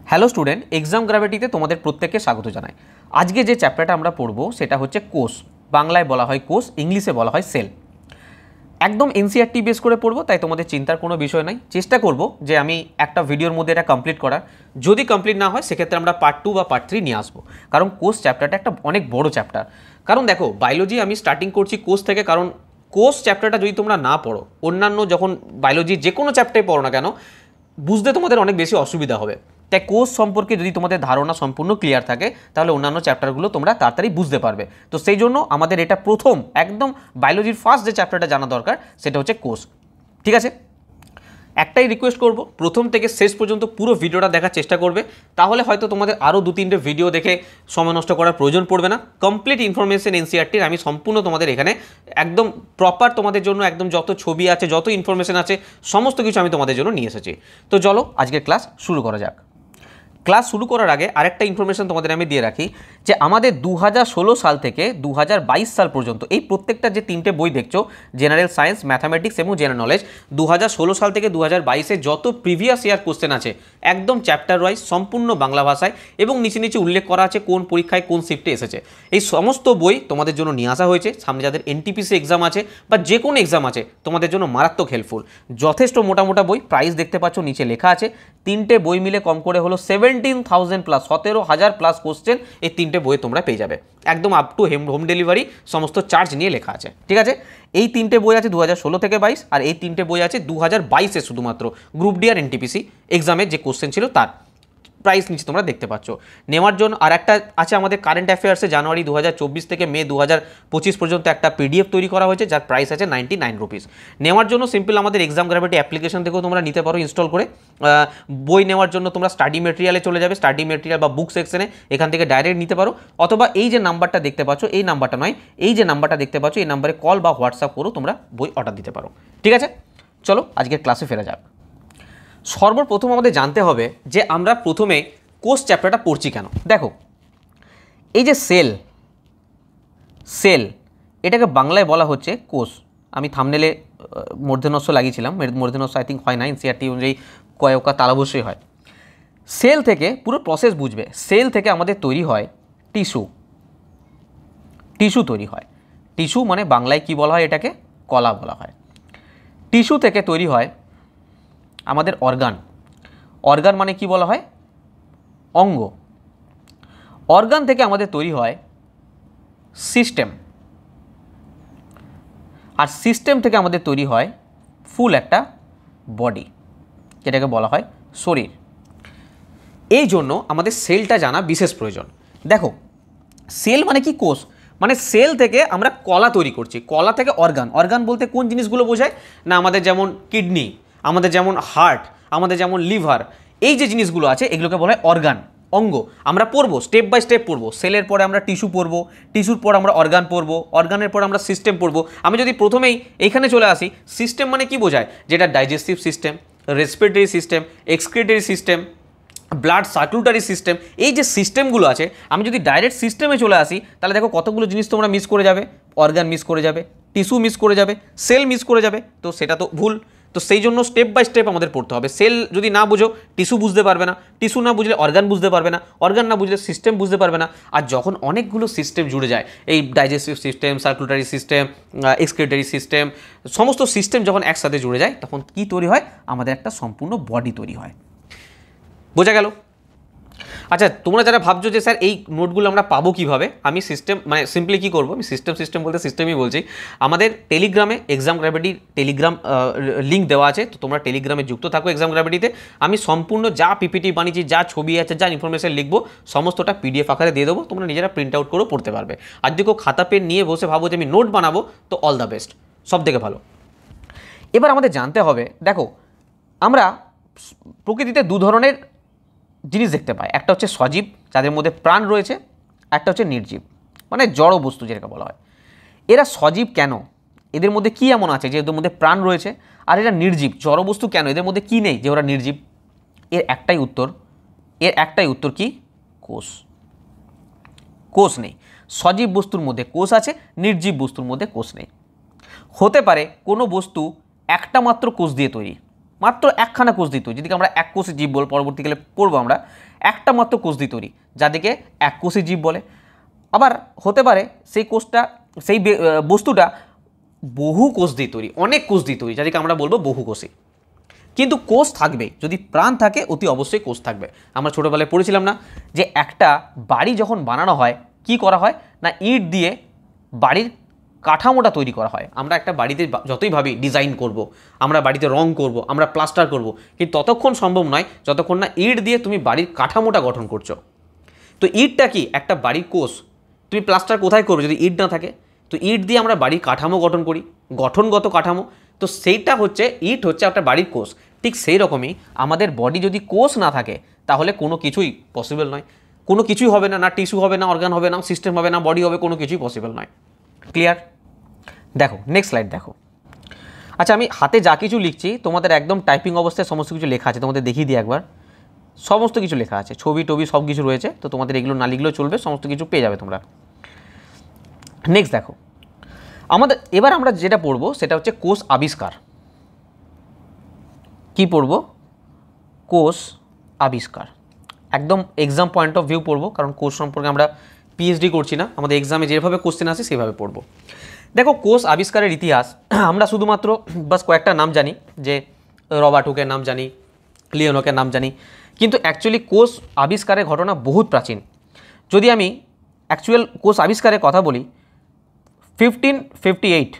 Hello student, exam গ্র্যাভিটিতে তোমাদের প্রত্যেককে স্বাগত জানাই। আজকে যে চ্যাপ্টারটা আমরা পড়বো সেটা হচ্ছে কোষ। বাংলায় বলা হয় কোষ, ইংলিশে বলা হয় সেল। একদম এনসিইআরটি বেস করে পড়বো, তাই তোমাদের চিন্তার কোনো বিষয় নাই। চেষ্টা করব যে আমি একটা ভিডিওর মধ্যে এটা কমপ্লিট করার। যদি কমপ্লিট না হয় সেক্ষেত্রে আমরা পার্ট 2 বা পার্ট 3 নিয়ে আসবো, কারণ কোষ চ্যাপ্টারটা একটা অনেক বড় চ্যাপ্টার। কারণ দেখো, বায়োলজি আমি স্টার্টিং করছি কোষ থেকে, কারণ কোষ চ্যাপ্টারটা যদি তোমরা না পড়ো, অন্যান্য যখন বায়োলজি যে কোনো চ্যাপ্টারে পড়ো না কেন, বুঝতে তোমাদের অনেক বেশি অসুবিধা হবে। তাই কোষ সম্পর্কে যদি তোমাদের ধারণা সম্পূর্ণ ক্লিয়ার থাকে, তাহলে অন্যান্য চ্যাপ্টারগুলো তোমরা তাড়াতাড়ি বুঝতে পারবে। তো সেই জন্য আমাদের এটা প্রথম একদম বায়োলজির ফার্স্ট যে চ্যাপ্টারটা জানা দরকার সেটা হচ্ছে কোষ। ঠিক আছে, একটাই রিকোয়েস্ট করব, প্রথম থেকে শেষ পর্যন্ত পুরো ভিডিওটা দেখার চেষ্টা করবে, তাহলে হয়তো তোমাদের আরও 2-3টে ভিডিও দেখে সময় নষ্ট করার প্রয়োজন পড়বে না। কমপ্লিট ইনফরমেশন এনসিইআরটির আমি সম্পূর্ণ তোমাদের এখানে একদম প্রপার তোমাদের জন্য একদম যত ছবি আছে, যত ইনফরমেশন আছে, সমস্ত কিছু আমি তোমাদের জন্য নিয়ে এসেছি। তো চলো আজকের ক্লাস শুরু করা যাক। ক্লাস শুরু করার আগে আরেকটা ইনফরমেশন তোমাদের আমি দিয়ে রাখি, যে আমাদের 2016 সাল থেকে 2022 সাল পর্যন্ত এই প্রত্যেকটা যে 3টে বই দেখছো, জেনারেল সায়েন্স, ম্যাথামেটিক্স এবং জেনারেল নলেজ, 2016 সাল থেকে 2022-এ যত প্রিভিয়াস ইয়ার কোশ্চেন আছে একদম চ্যাপ্টার ওয়াইজ সম্পূর্ণ বাংলা ভাষায়, এবং নিচে নিচে উল্লেখ করা আছে কোন পরীক্ষায় কোন শিফটে এসেছে। এই সমস্ত বই তোমাদের জন্য নিয়ে আসা হয়েছে। সামনে যাদের এনটিপিসি এক্সাম আছে বা যে কোনো এক্সাম আছে, তোমাদের জন্য মারাত্মক হেল্পফুল। যথেষ্ট মোটা বই, প্রাইস দেখতে পাচ্ছ নিচে লেখা আছে। 3টে বই মিলে কম করে হলো 17,000 প্লাস, 17,000 প্লাস কোশ্চেন এই 3টে বইয়ে তোমরা পেয়ে যাবে, একদম আপ টু হোম ডেলিভারি সমস্ত চার্জ নিয়ে লেখা আছে। ঠিক আছে, এই 3টে বই আছে 2016 থেকে 22, আর এই 3টে বই আছে 2022-এ শুধুমাত্র গ্রুপ ডি আর এনটিপিসি এক্সামের যে কোশ্চেন ছিল তার। প্রাইস নিচে তোমরা দেখতে পাচ্ছ। নেওয়ার জন্য আর একটা আছে আমাদের কারেন্ট অ্যাফেয়ার্সে, জানুয়ারি 2024 থেকে মে 2025 পর্যন্ত একটা পিডিএফ তৈরি করা হয়েছে, যার প্রাইস আছে 99 রুপিস। নেওয়ার জন্য সিম্পল আমাদের এক্সাম গ্র্যাভিটি অ্যাপ্লিকেশন থেকেও তোমরা নিতে পারো ইনস্টল করে। বই নেওয়ার জন্য তোমরা স্টাডি মেটেরিয়ালে চলে যাবে, স্টাডি মেটেরিয়াল বা বুক সেকশনে, এখান থেকে ডাইরেক্ট নিতে পারো। অথবা এই যে নাম্বারটা দেখতে পাচ্ছ, এই নাম্বারটা নয়, এই যে নাম্বারটা দেখতে পাচ্ছ, এই নাম্বারে কল বা হোয়াটসঅ্যাপ করো, তোমরা বই অর্ডার দিতে পারো। ঠিক আছে, চলো আজকের ক্লাসে ফেরা যাক। সর্বপ্রথম আমাদের জানতে হবে যে আমরা প্রথমে কোষ চ্যাপ্টারটা পড়ছি কেন। দেখো, এই যে সেল এটাকে বাংলায় বলা হচ্ছে কোষ। আমি থাম্বনেলে মূর্ধন্য ষ লাগিয়েছিলাম, মূর্ধন্য ষ আই থিঙ্ক হয় না, এনসিইআরটি অনুযায়ী কয়কা তাল অবশ্যই হয়। সেল থেকে পুরো প্রসেস বুঝবে। সেল থেকে আমাদের তৈরি হয় টিস্যু তৈরি হয়। টিস্যু মানে বাংলায় কি বলা হয়, এটাকে কলা বলা হয়। টিস্যু থেকে তৈরি হয় আমাদের অর্গান মানে কি বলা হয়, অঙ্গ। অর্গান থেকে আমাদের তৈরি হয় সিস্টেম, আর সিস্টেম থেকে আমাদের তৈরি হয় ফুল একটা বডি, যেটাকে বলা হয় শরীর। এই জন্য আমাদের সেলটা জানা বিশেষ প্রয়োজন। দেখো, সেল মানে কি, কোষ মানে সেল থেকে আমরা কলা তৈরি করছি, কলা থেকে অর্গান বলতে কোন জিনিসগুলো বোঝায় না, আমাদের যেমন কিডনি, আমাদের যেমন হার্ট, আমাদের যেমন লিভার, এই যে জিনিসগুলো আছে এগুলোকে বলা হয় অর্গান, অঙ্গ। আমরা পড়বো স্টেপ বাই স্টেপ পড়বো। সেলের পরে আমরা টিস্যু পড়বো, টিস্যুর পর আমরা অর্গান পড়বো, অর্গানের পর আমরা সিস্টেম পড়বো। আমি যদি প্রথমেই এইখানে চলে আসি, সিস্টেম মানে কি বোঝায়, যেটা digestive system, respiratory system, excretory system, blood circulatory system, এই যে সিস্টেমগুলো আছে, আমি যদি ডাইরেক্ট সিস্টেমে চলে আসি, তাহলে দেখো কতগুলো জিনিস তোমরা মিস করে যাবে। অর্গান মিস করে যাবে, টিস্যু মিস করে যাবে, সেল মিস করে যাবে, তো সেটা তো ভুল। তো সেই জন্য স্টেপ বাই স্টেপ আমাদের পড়তে হবে। সেল যদি না বুঝো টিস্যু বুঝতে পারবে না, টিস্যু না বুঝলে অর্গান বুঝতে পারবে না, অর্গান না বুঝলে সিস্টেম বুঝতে পারবে না। আর যখন অনেকগুলো সিস্টেম জুড়ে যায়, এই digestive system, circulatory system, excretory system, সমস্ত সিস্টেম যখন একসাথে জুড়ে যায়, তখন কি তৈরি হয়, আমাদের একটা সম্পূর্ণ বডি তৈরি হয়। বোঝা গেল? আচ্ছা, তোমরা যারা ভাবছো যে স্যার এই নোটগুলো আমরা পাবো কীভাবে, আমি সিস্টেম মানে সিম্পলি কী করবো, আমি সিস্টেম বলতে সিস্টেমই বলছি। আমাদের টেলিগ্রামে এক্সাম গ্র্যাভিটির টেলিগ্রাম লিঙ্ক দেওয়া আছে, তো তোমরা টেলিগ্রামে যুক্ত থাকো এক্সাম গ্র্যাভিটিতে। আমি সম্পূর্ণ যা পিপিটি বানিয়েছি, যা ছবি আছে, যা ইনফরমেশন লিখবো, সমস্তটা পিডিএফ আকারে দিয়ে দেবো, তোমরা নিজেরা প্রিন্ট আউট করেও পড়তে পারবে। আর যদি কেউ খাতা পেন নিয়ে বসে ভাবো যে আমি নোট বানাবো, তো অল দ্য বেস্ট, সব থেকে ভালো। এবার আমাদের জানতে হবে, দেখো আমরা প্রকৃতিতে দু ধরনের জিনিস দেখতে পাই, একটা হচ্ছে সজীব, যাদের মধ্যে প্রাণ রয়েছে, একটা হচ্ছে নির্জীব, মানে জড় বস্তু যেটাকে বলা হয়। এরা সজীব কেন, এদের মধ্যে কি এমন আছে যে এদের মধ্যে প্রাণ রয়েছে, আর এরা নির্জীব জড় বস্তু কেন, এদের মধ্যে কি নেই যে ওরা নির্জীব? এর একটাই উত্তর কি, কোষ নেই। সজীব বস্তুর মধ্যে কোষ আছে, নির্জীব বস্তুর মধ্যে কোষ নেই। হতে পারে কোনো বস্তু একটা মাত্র কোষ দিয়ে তৈরি, মাত্র একখানা কোষ দিয়ে তৈরি, যেদিকে আমরা এক কোষী জীব বল পরবর্তীকালে পড়বো আমরা, একটা মাত্র কোষ দিয়ে তৈরি, যাদেরকে এক কোষী জীব বলে। আবার হতে পারে সেই কোষটা, সেই বস্তুটা বহু কোষ দিয়ে তৈরি, অনেক কোষ দিয়ে তৈরি, যাদেরকে আমরা বলবো বহুকোষী। কিন্তু কোষ থাকবে, যদি প্রাণ থাকে অতি অবশ্যই কোষ থাকবে। আমরা ছোটোবেলায় পড়েছিলাম না যে একটা বাড়ি যখন বানানো হয় কি করা হয় না, ইট দিয়ে বাড়ির কাঠামোটা তৈরি করা হয়। আমরা একটা বাড়িতে যতই ভাবি ডিজাইন করব, আমরা বাড়িতে রং করব, আমরা প্লাস্টার করব, কিন্তু ততক্ষণ সম্ভব নয় যতক্ষণ না ইট দিয়ে তুমি বাড়ির কাঠামোটা গঠন করছো। তো ইটটা কি একটা বাড়ির কোষ। তুমি প্লাস্টার কোথায় করবে যদি ইট না থাকে? তো ইট দিয়ে আমরা বাড়ির কাঠামো গঠন করি, গঠনগত কাঠামো। তো সেইটা হচ্ছে ইট, হচ্ছে একটা বাড়ির কোষ। ঠিক সেই রকমই আমাদের বডি যদি কোষ না থাকে তাহলে কোনো কিছুই পসিবল নয়, কোনো কিছুই হবে না, না টিস্যু হবে, না অর্গান হবে, না সিস্টেম হবে, না বডি হবে, কোনো কিছুই পসিবল নয়। ক্লিয়ার? দেখো নেক্সট স্লাইড দেখো। আচ্ছা, আমি হাতে যা কিছু লিখছি তোমাদের একদম টাইপিং অবস্থায় সমস্ত কিছু লেখা আছে, তোমাদের দেখিয়ে দিই একবার। সমস্ত কিছু লেখা আছে, ছবি টবি সব কিছু রয়েছে, তো তোমাদের এগুলো না লিখলেও চলবে, সমস্ত কিছু পেয়ে যাবে তোমরা। নেক্সট দেখো, আমাদের এবার আমরা যেটা পড়বো সেটা হচ্ছে কোষ আবিষ্কার। কি পড়বো? কোষ আবিষ্কার। একদম এক্সাম পয়েন্ট অফ ভিউ পড়বো, কারণ কোষ সম্পর্কে আমরা পিএইচডি করছি না, আমাদের এক্সামে যেভাবে কোশ্চেন আসে সেভাবে পড়বো। দেখো, কোষ আবিষ্কারের ইতিহাস আমরা শুধুমাত্র বাস কয়েকটা নাম জানি, যে রবার্ট হুকের নাম জানি, লিওনকের নাম জানি, কিন্তু অ্যাকচুয়ালি কোষ আবিষ্কারের ঘটনা বহুত প্রাচীন। যদি আমি অ্যাকচুয়াল কোষ আবিষ্কারের কথা বলি, 1558,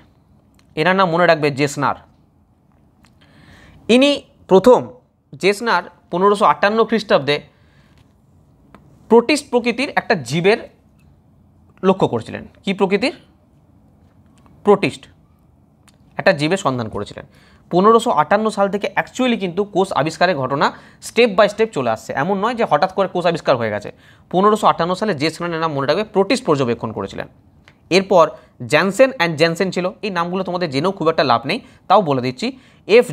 এনার নাম মনে রাখবে জেসনার। ইনি প্রথম, জেসনার 1558 খ্রিস্টাব্দে প্রোটিস্ট প্রকৃতির একটা জীবের লক্ষ্য করেছিলেন। কি প্রকৃতির? প্রোটিস্ট একটা জীবের সন্ধান করেছিলেন। 1558 সাল থেকে অ্যাকচুয়ালি কিন্তু কোষ আবিষ্কারের ঘটনা স্টেপ বাই স্টেপ চলে আসছে, এমন নয় যে হঠাৎ করে কোষ আবিষ্কার হয়ে গেছে। 1558 সালে জেসনারের নাম মনে রাখবে, প্রোটিস্ট পর্যবেক্ষণ করেছিলেন। এরপর জ্যানসেন অ্যান্ড জ্যানসেন ছিল, এই নামগুলো তোমাদের জেনেও খুব একটা লাভ নেই, তাও বলে দিচ্ছি। এফ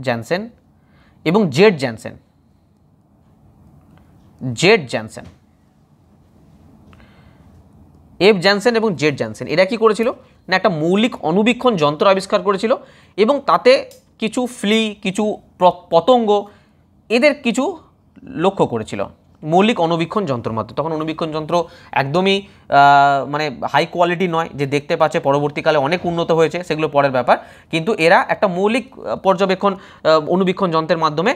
জ্যানসেন এবং জেড জ্যানসেন। এফ জ্যানসেন এবং জেড জ্যানসেন এরা কি করেছিল না, একটা মৌলিক অণুবীক্ষণ যন্ত্র আবিষ্কার করেছিল, এবং তাতে কিছু ফ্লি, কিছু পতঙ্গ, এদের কিছু লক্ষ্য করেছিল মৌলিক অণুবীক্ষণ যন্ত্রের মাধ্যমে। তখন অণুবীক্ষণ যন্ত্র একদমই মানে হাই কোয়ালিটি নয়, যে দেখতে পাচ্ছে পরবর্তীকালে অনেক উন্নত হয়েছে, সেগুলো পরের ব্যাপার। কিন্তু এরা একটা মৌলিক পর্যবেক্ষণ অণুবীক্ষণ যন্ত্রের মাধ্যমে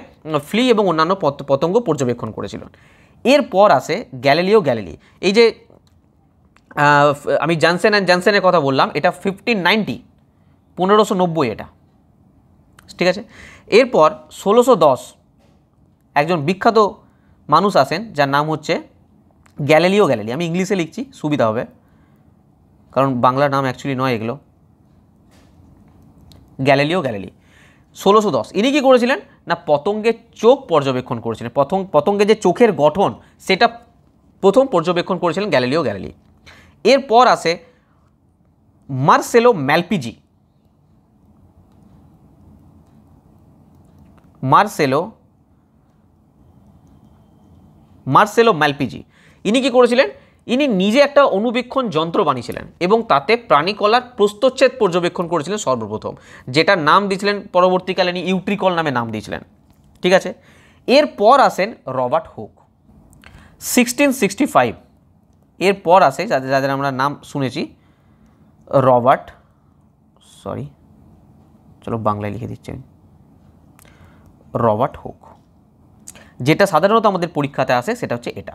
ফ্লি এবং অন্যান্য পতঙ্গ পর্যবেক্ষণ করেছিল। এরপর আসে গ্যালিলিও গ্যালিলি। এই যে আমি জ্যানসেন অ্যান্ড জ্যানসেনের কথা বললাম, এটা 1590, 1590 এটা, ঠিক আছে। এরপর 1610 একজন বিখ্যাত মানুষ আসেন, যার নাম হচ্ছে গ্যালিলিও গ্যালিলি। আমি ইংলিশে লিখছি, সুবিধা হবে, কারণ বাংলা নাম অ্যাকচুয়ালি নয় এগুলো। গ্যালিলিও গ্যালিলি 1610, ইনি কী করেছিলেন না, পতঙ্গের চোখ পর্যবেক্ষণ করেছিলেন। পতঙ্গের যে চোখের গঠন সেটা প্রথম পর্যবেক্ষণ করেছিলেন গ্যালিলিও গ্যালিলি। এরপর আসে মার্সেলো ম্যালপিজি। ইনি কি করেছিলেন, ইনি নিজে একটা অণুবীক্ষণ যন্ত্র বানিয়েছিলেন এবং তাতে প্রাণীকলার প্রস্থচ্ছেদ পর্যবেক্ষণ করেছিলেন সর্বপ্রথম, যেটার নাম দিয়েছিলেন পরবর্তীকালে ইনি ইউট্রিকল নামে নাম দিয়েছিলেন, ঠিক আছে। এরপর আসেন রবার্ট হুক 1665। এরপর আসে যাদের আমরা নাম শুনেছি, বাংলায় লিখে দিচ্ছি আমি, রবার্ট হুক। যেটা সাধারণত আমাদের পরীক্ষাতে আসে সেটা হচ্ছে এটা।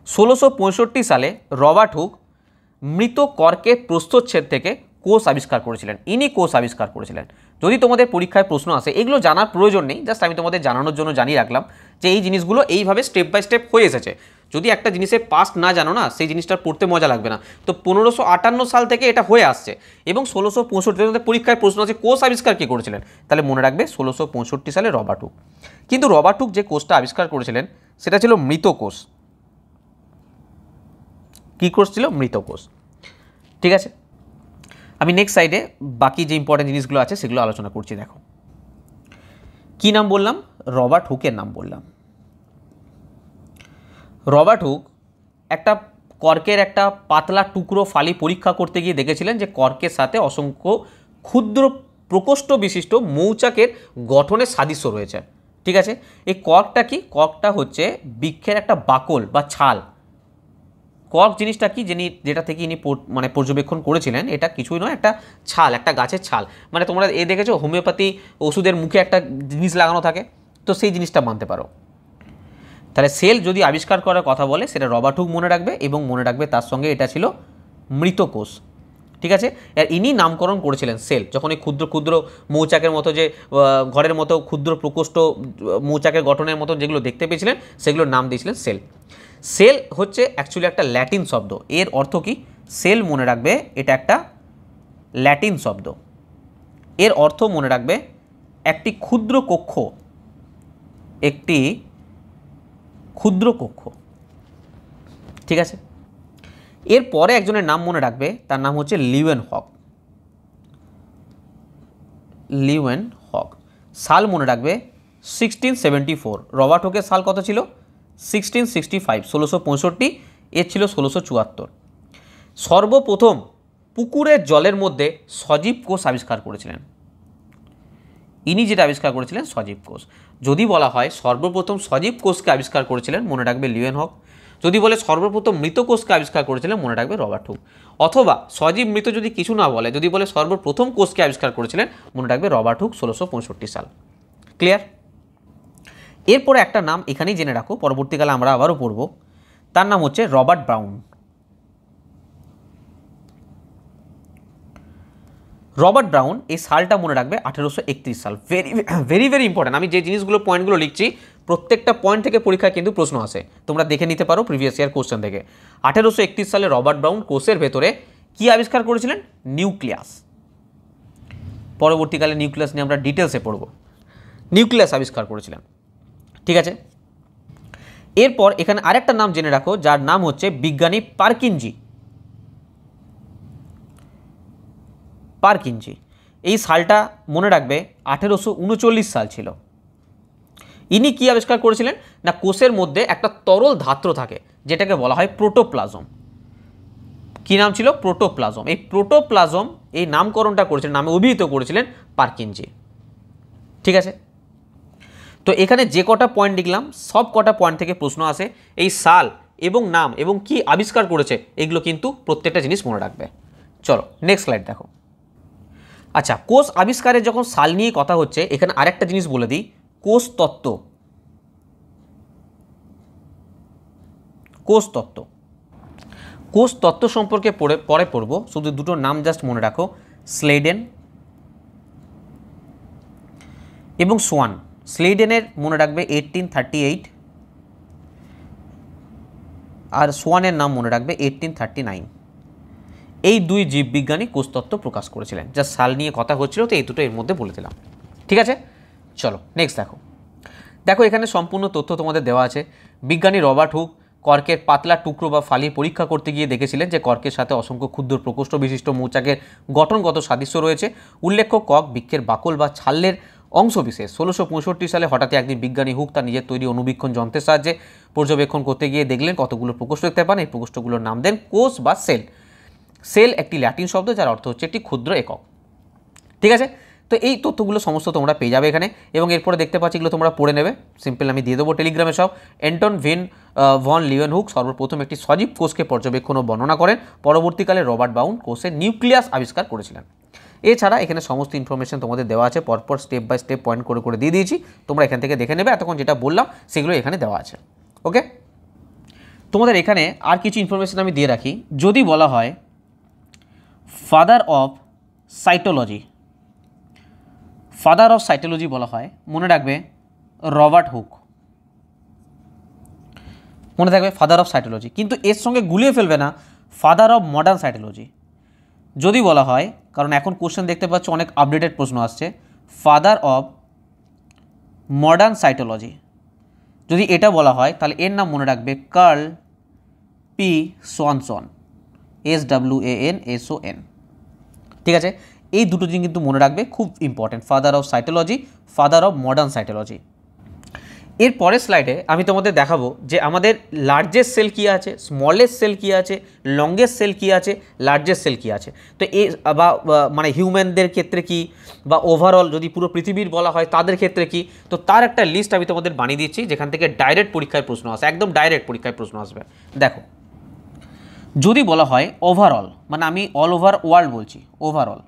1665 সালে রবার্ট হুক মৃত কর্কের প্রস্থচ্ছেদ থেকে কোষ আবিষ্কার করেছিলেন। ইনি কোষ আবিষ্কার করেছিলেন। যদি তোমাদের পরীক্ষায় প্রশ্ন আসে, এগুলো জানার প্রয়োজন নেই, জাস্ট আমি তোমাদের জানানোর জন্য জানিয়ে রাখলাম যে এই জিনিসগুলো এইভাবে স্টেপ বাই স্টেপ হয়ে এসেছে। যদি একটা জিনিসের পাস্ট না জানো না, সেই জিনিসটা পড়তে মজা লাগবে না। তো 1558 সাল থেকে এটা হয়ে আসছে, এবং 1665 পরীক্ষায় প্রশ্ন আছে কোষ আবিষ্কার কে করেছিলেন, তাহলে মনে রাখবে 1665 সালে রবার্ট হুক। কিন্তু রবার্ট হুক যে কোষটা আবিষ্কার করেছিলেন সেটা ছিল মৃত কোষ। কী কোষ ছিল? মৃত কোষ, ঠিক আছে। আমি নেক্সট সাইডে বাকি যে ইম্পর্টেন্ট জিনিসগুলো আছে সেগুলো আলোচনা করছি। দেখো, কি নাম বললাম? রবার্ট হুকের নাম বললাম। রবার্ট হুক একটা কর্কের একটা পাতলা টুকরো ফালি পরীক্ষা করতে গিয়ে দেখেছিলেন যে কর্কের সাথে অসংখ্য ক্ষুদ্র প্রকোষ্ঠ বিশিষ্ট মৌচাকের গঠনের সাদৃশ্য রয়েছে। ঠিক আছে, এই কর্কটা কি? কর্কটা হচ্ছে বৃক্ষের একটা বাকল বা ছাল। কর্ক জিনিসটা কি, যেটা থেকে ইনি মানে পর্যবেক্ষণ করেছিলেন, এটা কিছুই নয়, একটা ছাল, একটা গাছের ছাল। মানে তোমরা দেখেছো হোমিওপ্যাথি ওষুধের মুখে একটা জিনিস লাগানো থাকে, তো সেই জিনিসটা মানতে পারো। তাহলে সেল যদি আবিষ্কার করার কথা বলে সেটা রবার্ট হুক মনে রাখবে, এবং মনে রাখবে তার সঙ্গে এটা ছিল মৃত কোষ। ঠিক আছে, আর ইনি নামকরণ করেছিলেন সেল, যখন এই ক্ষুদ্র ক্ষুদ্র মৌচাকের মতো যে ঘরের মতো ক্ষুদ্র প্রকোষ্ঠ মৌচাকের গঠনের মতো যেগুলো দেখতে পেয়েছিলেন সেগুলোর নাম দিয়েছিলেন সেল। সেল হচ্ছে অ্যাকচুয়ালি একটা ল্যাটিন শব্দ। এর অর্থ কি? সেল মনে রাখবে এটা একটা ল্যাটিন শব্দ। এর অর্থ মনে রাখবে একটি ক্ষুদ্র কক্ষ, একটি ক্ষুদ্র কক্ষ। ঠিক আছে, এরপরে একজনের নাম মনে রাখবে, তার নাম হচ্ছে লিউয়েনহক। লিউয়েনহক। সাল মনে রাখবে 1674। রবার্ট হুকের সাল কত ছিল? 1665, 1665। এর ছিল 1674। সর্বপ্রথম পুকুরের জলের মধ্যে সজীব কোষ আবিষ্কার করেছিলেন। ইনি যেটা আবিষ্কার করেছিলেন সজীব কোষ। যদি বলা হয় সর্বপ্রথম সজীব কোষকে আবিষ্কার করেছিলেন, মনে রাখবে লিউয়েনহক। যদি বলে সর্বপ্রথম মৃত কোষকে আবিষ্কার করেছিলেন, মনে রাখবে রবার্ট হুক। অথবা সজীব মৃত যদি কিছু না বলে, যদি বলে সর্বপ্রথম কোষকে আবিষ্কার করেছিলেন, মনে রাখবে রবার্ট হুক, 1665 সাল। ক্লিয়ার? এরপরে একটা নাম এখানেই জেনে রাখো, পরবর্তীকালে আমরা আবারও পড়ব। তার নাম হচ্ছে রবার্ট ব্রাউন। রবার্ট ব্রাউন, এই সালটা মনে রাখবে 1831 সাল। Very very very important. আমি যে জিনিসগুলো পয়েন্টগুলো লিখছি প্রত্যেকটা পয়েন্ট থেকে পরীক্ষায় কিন্তু প্রশ্ন আসে, তোমরা দেখে নিতে পারো প্রিভিয়াস ইয়ার কোশ্চেন থেকে। 1831 সালে রবার্ট ব্রাউন কোষের ভেতরে কি আবিষ্কার করেছিলেন? নিউক্লিয়াস। পরবর্তীকালে নিউক্লিয়াস নিয়ে আমরা ডিটেলসে পড়ব। নিউক্লিয়াস আবিষ্কার করেছিলেন। ঠিক আছে, এরপর এখানে আরেকটা নাম জেনে রাখো, যার নাম হচ্ছে বিজ্ঞানী পারকিনজি। পারকিনজি, এই সালটা মনে রাখবে 1839 সাল ছিল। ইনি কি আবিষ্কার করেছিলেন? না, কোষের মধ্যে একটা তরল ধাত্র থাকে যেটাকে বলা হয় প্রোটোপ্লাজম। কি নাম ছিল? প্রোটোপ্লাজম। এই প্রোটোপ্লাজম, এই নামকরণটা করেছিলেন, নামে অভিহিত করেছিলেন পারকিনজি। ঠিক আছে, তো এখানে যে কটা পয়েন্ট লিখলাম সব কটা পয়েন্ট থেকে প্রশ্ন আসে। এই সাল এবং নাম এবং কি আবিষ্কার করেছে এগুলো কিন্তু প্রত্যেকটা জিনিস মনে রাখবে। চলো নেক্সট স্লাইড দেখো। আচ্ছা, কোষ আবিষ্কারের যখন সাল নিয়ে কথা হচ্ছে, এখানে আরেকটা জিনিস বলে দিই, কোষ তত্ত্ব। কোষ তত্ত্ব, কোষ তত্ত্ব সম্পর্কে পরে পড়ব। শুধু দুটো নাম জাস্ট মনে রাখো, স্লেডেন এবং সোয়ান। স্লেডেনের মনে রাখবে 1838, আর সোয়ানের নাম মনে রাখবে 1839। এই দুই জীববিজ্ঞানী কোষতত্ত্ব প্রকাশ করেছিলেন। যা সাল নিয়ে কথা হচ্ছিল, তো এই দুটো এর মধ্যে বলে দিলাম। ঠিক আছে, চলো নেক্সট দেখো। দেখো এখানে সম্পূর্ণ তথ্য তোমাদের দেওয়া আছে। বিজ্ঞানী রবার্ট হুক কর্কের পাতলা টুকরো বা ফালি পরীক্ষা করতে গিয়ে দেখেছিলেন যে কর্কের সাথে অসংখ্য ক্ষুদ্র প্রকোষ্ঠ বিশিষ্ট মৌচাকের গঠনগত সাদৃশ্য রয়েছে। উল্লেখ্য, কর্ক বৃক্ষের বাকল বা ছালের অংশবিশেষ। 1665 সালে হঠাৎ একদিন বিজ্ঞানী হুক তার নিজের তৈরি অনুবীক্ষণ যন্ত্রের সাহায্যে পর্যবেক্ষণ করতে গিয়ে দেখলেন কতগুলো প্রকোষ্ঠ দেখতে পান। এই প্রকোষ্ঠগুলোর নাম দেন কোষ বা সেল। সেল একটি ল্যাটিন শব্দ যার অর্থ হচ্ছে একটি ক্ষুদ্র একক। ঠিক আছে, তো এই তথ্যগুলো সমস্ত তোমরা পেয়ে যাবে এখানে, এবং এরপরে দেখতে পাচ্ছি এগুলো তোমরা পড়ে নেবে। সিম্পল আমি দিয়ে দেবো টেলিগ্রামে সব। অ্যান্টন ভন লিউয়েনহুক সর্বপ্রথম একটি সজীব কোষকে পর্যবেক্ষণ ও বর্ণনা করেন। পরবর্তীকালে রবার্ট ব্রাউন কোষের নিউক্লিয়াস আবিষ্কার করেছিলেন। এছাড়া এখানে সমস্ত ইনফরমেশন তোমাদের দেওয়া আছে, পরপর স্টেপ বাই স্টেপ পয়েন্ট করে করে দিয়ে দিয়েছি, তোমরা এখান থেকে দেখে নেবে। এতক্ষণ যেটা বললাম সেগুলো এখানে দেওয়া আছে। ওকে, তোমাদের এখানে আর কিছু ইনফরমেশন আমি দিয়ে রাখি। যদি বলা হয় father of cytology, father of cytology বলা হয়, মনে রাখবে রবার্ট হুক। মনে থাকবে ফাদার অফ সাইটোলজি, কিন্তু এর সঙ্গে গুলিয়ে ফেলবে না ফাদার অফ মডার্ন সাইটোলজি। যদি বলা হয়, কারণ এখন কোশ্চেন দেখতে পাচ্ছ অনেক আপডেটেড প্রশ্ন আসছে, ফাদার অফ মডার্ন সাইটোলজি যদি এটা বলা হয়, তাহলে এর নাম মনে রাখবে কার্ল পি সোয়ানসন, SWANSON। ঠিক আছে, এই দুটো জিনিস কিন্তু মনে রাখবে, খুব important. Father of cytology, father of modern cytology. এর পরের স্লাইডে আমি তোমাদের দেখাবো যে আমাদের লার্জেস্ট সেল কী আছে, স্মলেস্ট সেল কী আছে, লংগেস্ট সেল কী আছে, লার্জেস্ট সেল কী আছে। তো এই বা মানে হিউম্যানদের ক্ষেত্রে কি, বা ওভারঅল যদি পুরো পৃথিবীর বলা হয় তাদের ক্ষেত্রে কি, তো তার একটা লিস্ট আমি তোমাদের বানিয়ে দিচ্ছি যেখান থেকে ডাইরেক্ট পরীক্ষায় প্রশ্ন আসে, একদম ডাইরেক্ট পরীক্ষায় প্রশ্ন আসবে। দেখো, যদি বলা হয় ওভারঅল, মানে আমি অল ওভার ওয়ার্ল্ড বলছি, ওভারঅল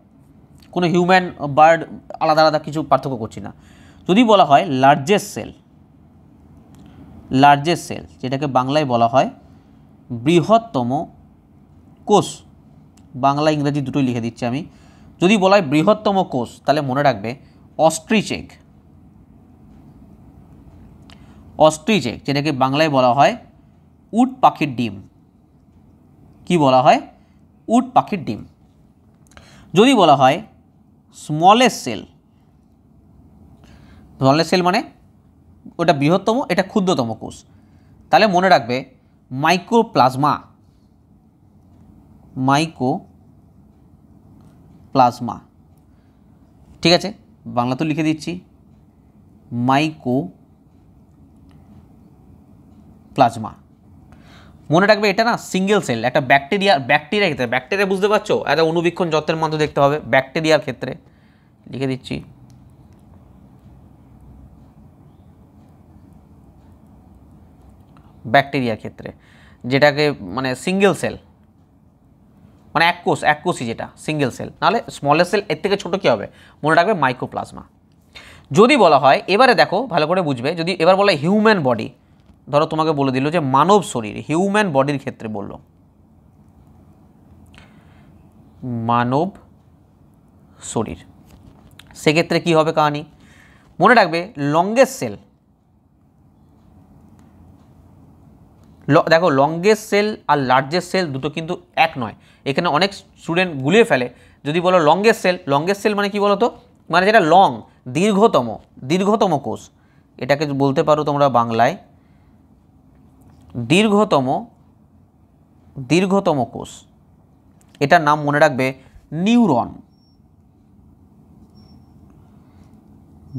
কোনো হিউম্যান বার্ড আলাদা আলাদা কিছু পার্থক্য করছি না। যদি বলা হয় লার্জেস্ট সেল, লার্জেস্ট সেল যেটাকে বাংলায় বলা হয় বৃহত্তম কোষ, বাংলা ইংরেজি দুটোই লিখে দিচ্ছি আমি। যদি বলা হয় বৃহত্তম কোষ, তাহলে মনে রাখবে অস্ট্রিচ এগ, অস্ট্রিচ এগ যেটাকে বাংলায় বলা হয় উট পাখির ডিম। কি বলা হয়? উট পাখির ডিম। যদি বলা হয় স্মলেস্ট সেল, স্মলেস্ট সেল মানে ওটা বৃহত্তম, এটা ক্ষুদ্রতম কোষ, তাহলে মনে রাখবে মাইক্রোপ্লাজমা, মাইক্রোপ্লাজমা। ঠিক আছে, বাংলা তো লিখে দিচ্ছি মাইক্রোপ্লাজমা। মনে রাখবে এটা না সিঙ্গেল সেল, একটা ব্যাকটেরিয়ার ক্ষেত্রে, ব্যাকটেরিয়া বুঝতে পারছো, একটা অণুবীক্ষণ যন্ত্রের মাধ্যমে দেখতে হবে, ব্যাকটেরিয়ার ক্ষেত্রে লিখে দিচ্ছি ব্যাকটেরিয়ার ক্ষেত্রে, যেটাকে মানে সিঙ্গেল সেল, মানে এক কোষই যেটা সিঙ্গেল সেল, নাহলে স্মলেস্ট সেল এর থেকে ছোটো কী হবে, মনে রাখবে মাইক্রোপ্লাজমা। যদি বলা হয়, এবারে দেখো ভালো করে বুঝবে, যদি এবার বলা হয় হিউম্যান বডি, ধরো তোমাকে বলে দিল যে মানব শরীর, হিউম্যান বডির ক্ষেত্রে বললো মানব শরীর, সেক্ষেত্রে কি হবে কাহানি, মনে রাখবে লংগেস্ট সেল। দেখো লংগেস্ট সেল আর লার্জেস্ট সেল দুটো কিন্তু এক নয়, এখানে অনেক স্টুডেন্ট গুলিয়ে ফেলে। যদি বলো লংগেস্ট সেল, লংগেস্ট সেল মানে কি বলো তো, মানে যেটা লং, দীর্ঘতম কোষ, এটাকে বলতে পারো তোমরা বাংলায় দীর্ঘতম কোষ। এটার নাম মনে রাখবে নিউরন।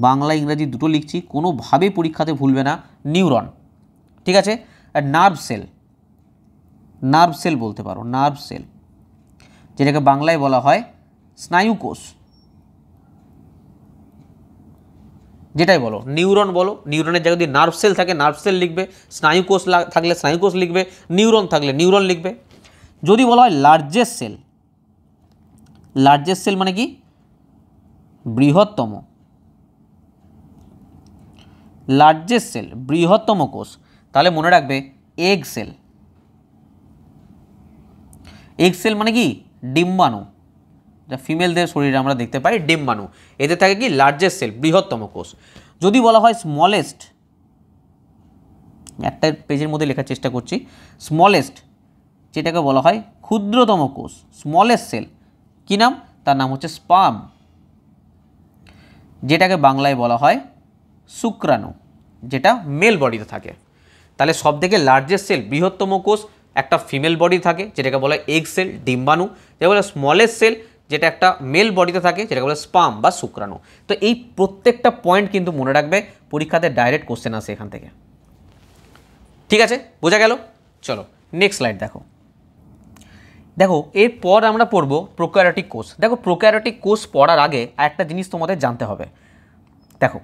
বাংলা ইংরেজি দুটো লিখছি, কোনোভাবেই পরীক্ষাতে ভুলবে না, নিউরন। ঠিক আছে, আর নার্ভ সেল বলতে পারো, নার্ভ সেল যেটাকে বাংলায় বলা হয় স্নায়ু কোষ। যেটাই বলো, নিউরন বলো, নিউরনের জায়গায় যদি নার্ভ সেল থাকে নার্ভ সেল লিখবে, স্নায়ু কোষ থাকলে স্নায়ু কোষ লিখবে, নিউরন থাকলে নিউরন লিখবে। যদি বলা হয় লার্জেস্ট সেল, লার্জেস্ট সেল মানে কি বৃহত্তম, লার্জেস্ট সেল বৃহত্তম কোষ, তাহলে মনে রাখবে এগ সেল। এগ সেল মানে কি ডিম্বাণু, যা ফিমেলদের শরীরে আমরা দেখতে পাই, ডিম্বাণু, এতে থাকে কি লার্জেস্ট সেল বৃহত্তম কোষ। যদি বলা হয় স্মলেস্ট, একটা পেজের মধ্যে লেখার চেষ্টা করছি, স্মলেস্ট যেটাকে বলা হয় ক্ষুদ্রতম কোষ, স্মলেস্ট সেল কি নাম, তার নাম হচ্ছে স্পার্ম, যেটাকে বাংলায় বলা হয় শুক্রাণু, যেটা মেল বডিতে থাকে। তাহলে সব থেকে লার্জেস্ট সেল বৃহত্তম কোষ একটা ফিমেল বডি থাকে, যেটাকে বলা হয় এগ সেল ডিম্বাণু, যেটা বলে স্মলেস্ট সেল যেটা একটা মেল বডিতে থাকে, যেটাকে বলে স্পার্ম বা শুক্রাণু। তো এই প্রত্যেকটা পয়েন্ট কিন্তু মনে রাখবে, পরীক্ষাতে ডাইরেক্ট কোশ্চেন আসে এখান থেকে। ঠিক আছে, বোঝা গেল? চলো নেক্সট স্লাইড দেখো। দেখো এরপর আমরা পড়বো প্রোক্যারিওটিক কোষ। দেখো প্রোক্যারিওটিক কোষ পড়ার আগে একটা জিনিস তোমাদের জানতে হবে। দেখো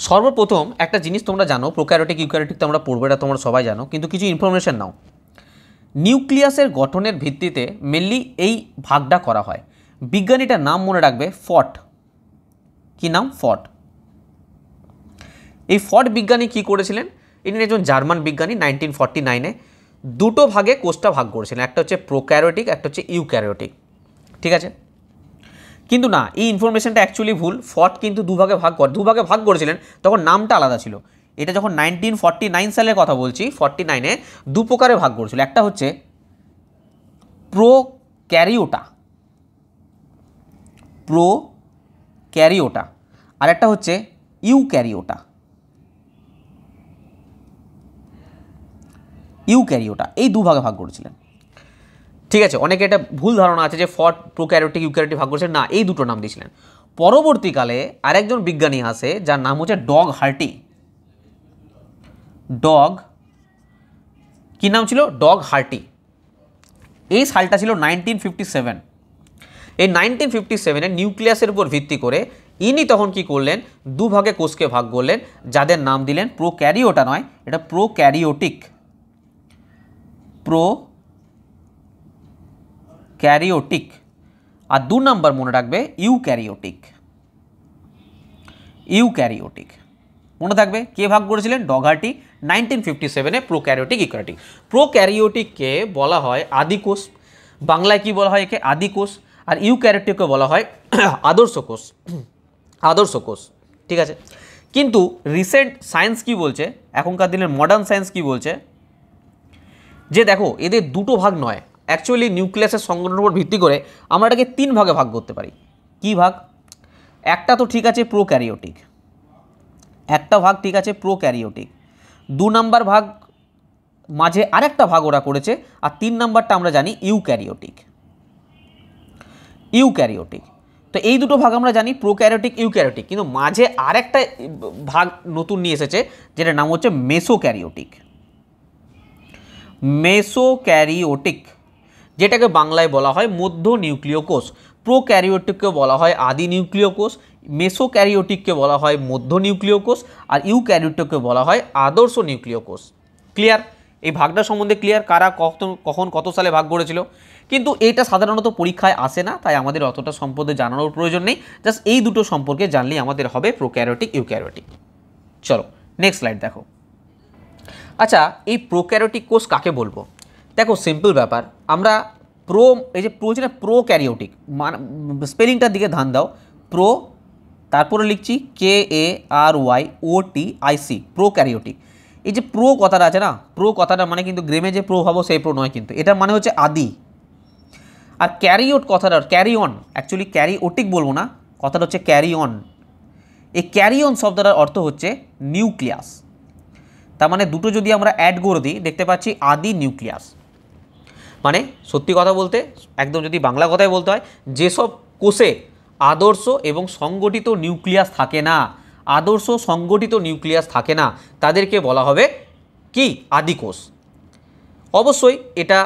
সর্বপ্রথম একটা জিনিস তোমরা জানো, প্রোক্যারিওটিক ইউক্যারিওটিক তো আমরা পড়বো, এটা তোমরা সবাই জানো, কিন্তু কিছু ইনফরমেশন নাও। নিউক্লিয়াসের গঠনের ভিত্তিতে মেনলি এই ভাগটা করা হয়। বিজ্ঞানীটার নাম মনে রাখবে ফট। কি নাম? ফট। এই ফট বিজ্ঞানী কি করেছিলেন? ইনি একজন জার্মান বিজ্ঞানী, 1949-এ দুটো ভাগে কোষটা ভাগ করেছিলেন, একটা হচ্ছে প্রোক্যারিওটিক, একটা হচ্ছে ইউক্যারিওটিক। ঠিক আছে, কিন্তু না, এই ইনফরমেশনটা অ্যাকচুয়ালি ভুল। ফট কিন্তু দুভাগে ভাগ করেছিলেন, তখন নামটা আলাদা ছিল। এটা যখন 1949 সালের কথা বলছি, 49-এ দু প্রকারে ভাগ করেছিল, একটা হচ্ছে প্রোক্যারিওটা আর একটা হচ্ছে ইউক্যারিওটা। এই দুভাগে ভাগ করেছিলেন। ঠিক আছে, অনেকে এটা ভুল ধারণা আছে যে ফট প্রোক্যারিওটিক ইউক্যারিওটিক ভাগ করেছিলেন, না, এই দুটো নাম দিয়েছিলেন। পরবর্তীকালে আরেকজন বিজ্ঞানী আসে যার নাম হচ্ছে ডগ হার্টি। ডগ, কী নাম ছিল? Dog hearty. এই সালটা ছিল 1957। এই 1957-এর নিউক্লিয়াসের উপর ভিত্তি করে ইনি তখন কি করলেন, দুভাগে কোষকে ভাগ করলেন, যাদের নাম দিলেন প্রোক্যারিওটা নয়, এটা প্রোক্যারিওটিক, প্রোক্যারিওটিক। আর 2 নাম্বার মনে রাখবে ইউক্যারিওটিক, ইউক্যারিওটিক। মনে থাকবে কে ভাগ করেছিলেন? ডগ হার্টি 1957-এ প্রোক্যারিওটিক ইউক্যারিওটিক। প্রোক্যারিওটিককে বলা হয় আদিকোষ, বাংলায় কি বলা হয় একে? আদিকোষ। আর ইউক্যারিওটিককে বলা হয় আদর্শ কোষ, আদর্শ কোষ। ঠিক আছে, কিন্তু রিসেন্ট সায়েন্স কি বলছে, এখনকার দিনের মডার্ন সায়েন্স কি বলছে, যে দেখো এদের দুটো ভাগ নয়, অ্যাকচুয়ালি নিউক্লিয়াসের সংগঠনের উপর ভিত্তি করে আমরা এটাকে 3 ভাগে ভাগ করতে পারি। কি ভাগ? একটা তো ঠিক আছে প্রোক্যারিওটিক, একটা ভাগ ঠিক আছে প্রোক্যারিওটিক, 2 নাম্বার ভাগ মাঝে আরেকটা ভাগ ওরা করেছে, আর 3 নাম্বারটা আমরা জানি ইউক্যারিওটিক, ইউক্যারিওটিক। তো এই দুটো ভাগ আমরা জানি প্রোক্যারিওটিক, ইউক্যারিওটিক, কিন্তু মাঝে আরেকটা ভাগ নতুন নিয়ে এসেছে যেটার নাম হচ্ছে মেসোক্যারিওটিক, মেসোক্যারিওটিক, যেটাকে বাংলায় বলা হয় মধ্য নিউক্লিয় কোষ। প্রোক্যারিওটিককে বলা হয় আদি নিউক্লিয় কোষ, মেসোক্যারিওটিককে বলা হয় মধ্য নিউক্লিয় কোষ, আর ইউক্যারিওটিককে বলা হয় আদর্শ নিউক্লিয় কোষ। ক্লিয়ার? এই ভাগটা সম্বন্ধে ক্লিয়ার? কারা কখন কত সালে ভাগ করেছিল? কিন্তু এটা সাধারণত পরীক্ষায় আসে না, তাই আমাদের অতটা সম্পর্কে জানানোর প্রয়োজন নেই। জাস্ট এই দুটো সম্পর্কে জানলেই আমাদের হবে প্রোক্যারিওটিক, ইউক্যারিওটিক। চলো নেক্সট স্লাইড দেখো। আচ্ছা, এই প্রোক্যারিওটিক কোষ কাকে বলবো? দেখো সিম্পল ব্যাপার, আমরা এই যে প্রো যেটা প্রোক্যারিওটিক, মানে স্পেলিংটার দিকে ধ্যান দাও। প্রো, তারপরে লিখছি KARYOTIC, প্রোক্যারিওটিক। এই যে প্রো কথাটা আছে না, প্রো কথাটা মানে কিন্তু গ্রেমে যে প্রো ভাবো সেই প্রো নয়, কিন্তু এটা মানে হচ্ছে আদি। আর ক্যারিওট কথাটা, ক্যারি অন, অ্যাকচুয়ালি ক্যারিওটিক বলবো না, কথাটা হচ্ছে ক্যারি অন। এই ক্যারি অন শব্দটার অর্থ হচ্ছে নিউক্লিয়াস। তার মানে দুটো যদি আমরা অ্যাড করে দিই দেখতে পাচ্ছি আদি নিউক্লিয়াস। মানে সত্যি কথা বলতে, একদম যদি বাংলা কথায় বলতে হয়, যেসব কোষে আদর্শ এবং সংগঠিত নিউক্লিয়াস থাকে না, আদর্শ সংগঠিত নিউক্লিয়াস থাকে না, তাদেরকে বলা হবে কি? আদি কোষ। অবশ্যই এটা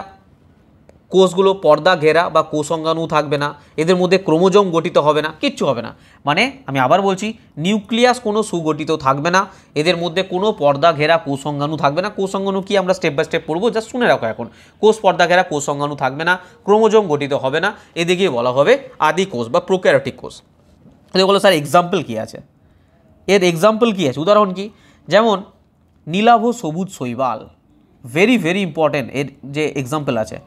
কোষগুলো পর্দা ঘেরা বা কোষাঙ্গাণু থাকবে না, এদের মধ্যে ক্রোমোজোম গঠিত হবে না, কিচ্ছু হবে না। মানে আমি আবার বলছি, নিউক্লিয়াস কোনো সুগঠিত থাকবে না, এদের মধ্যে কোনো পর্দা ঘেরা কোষাঙ্গাণু থাকবে না। কোষাঙ্গাণু কি আমরা স্টেপ বাই স্টেপ পড়বো, জাস্ট শুনে রাখো এখন। কোষ পর্দা ঘেরা কোষাঙ্গাণু থাকবে না, ক্রোমোজোম গঠিত হবে না, এদিকে বলা হবে আদি কোষ বা প্রোক্যারিওটিক কোষ। এদের বলো স্যার এক্সাম্পল কী আছে? এর এক্সাম্পল কী আছে, উদাহরণ কি? যেমন নীলাভ সবুজ শৈবাল, ভেরি ভেরি ইম্পর্টেন্ট এর যে এক্সাম্পল আছে,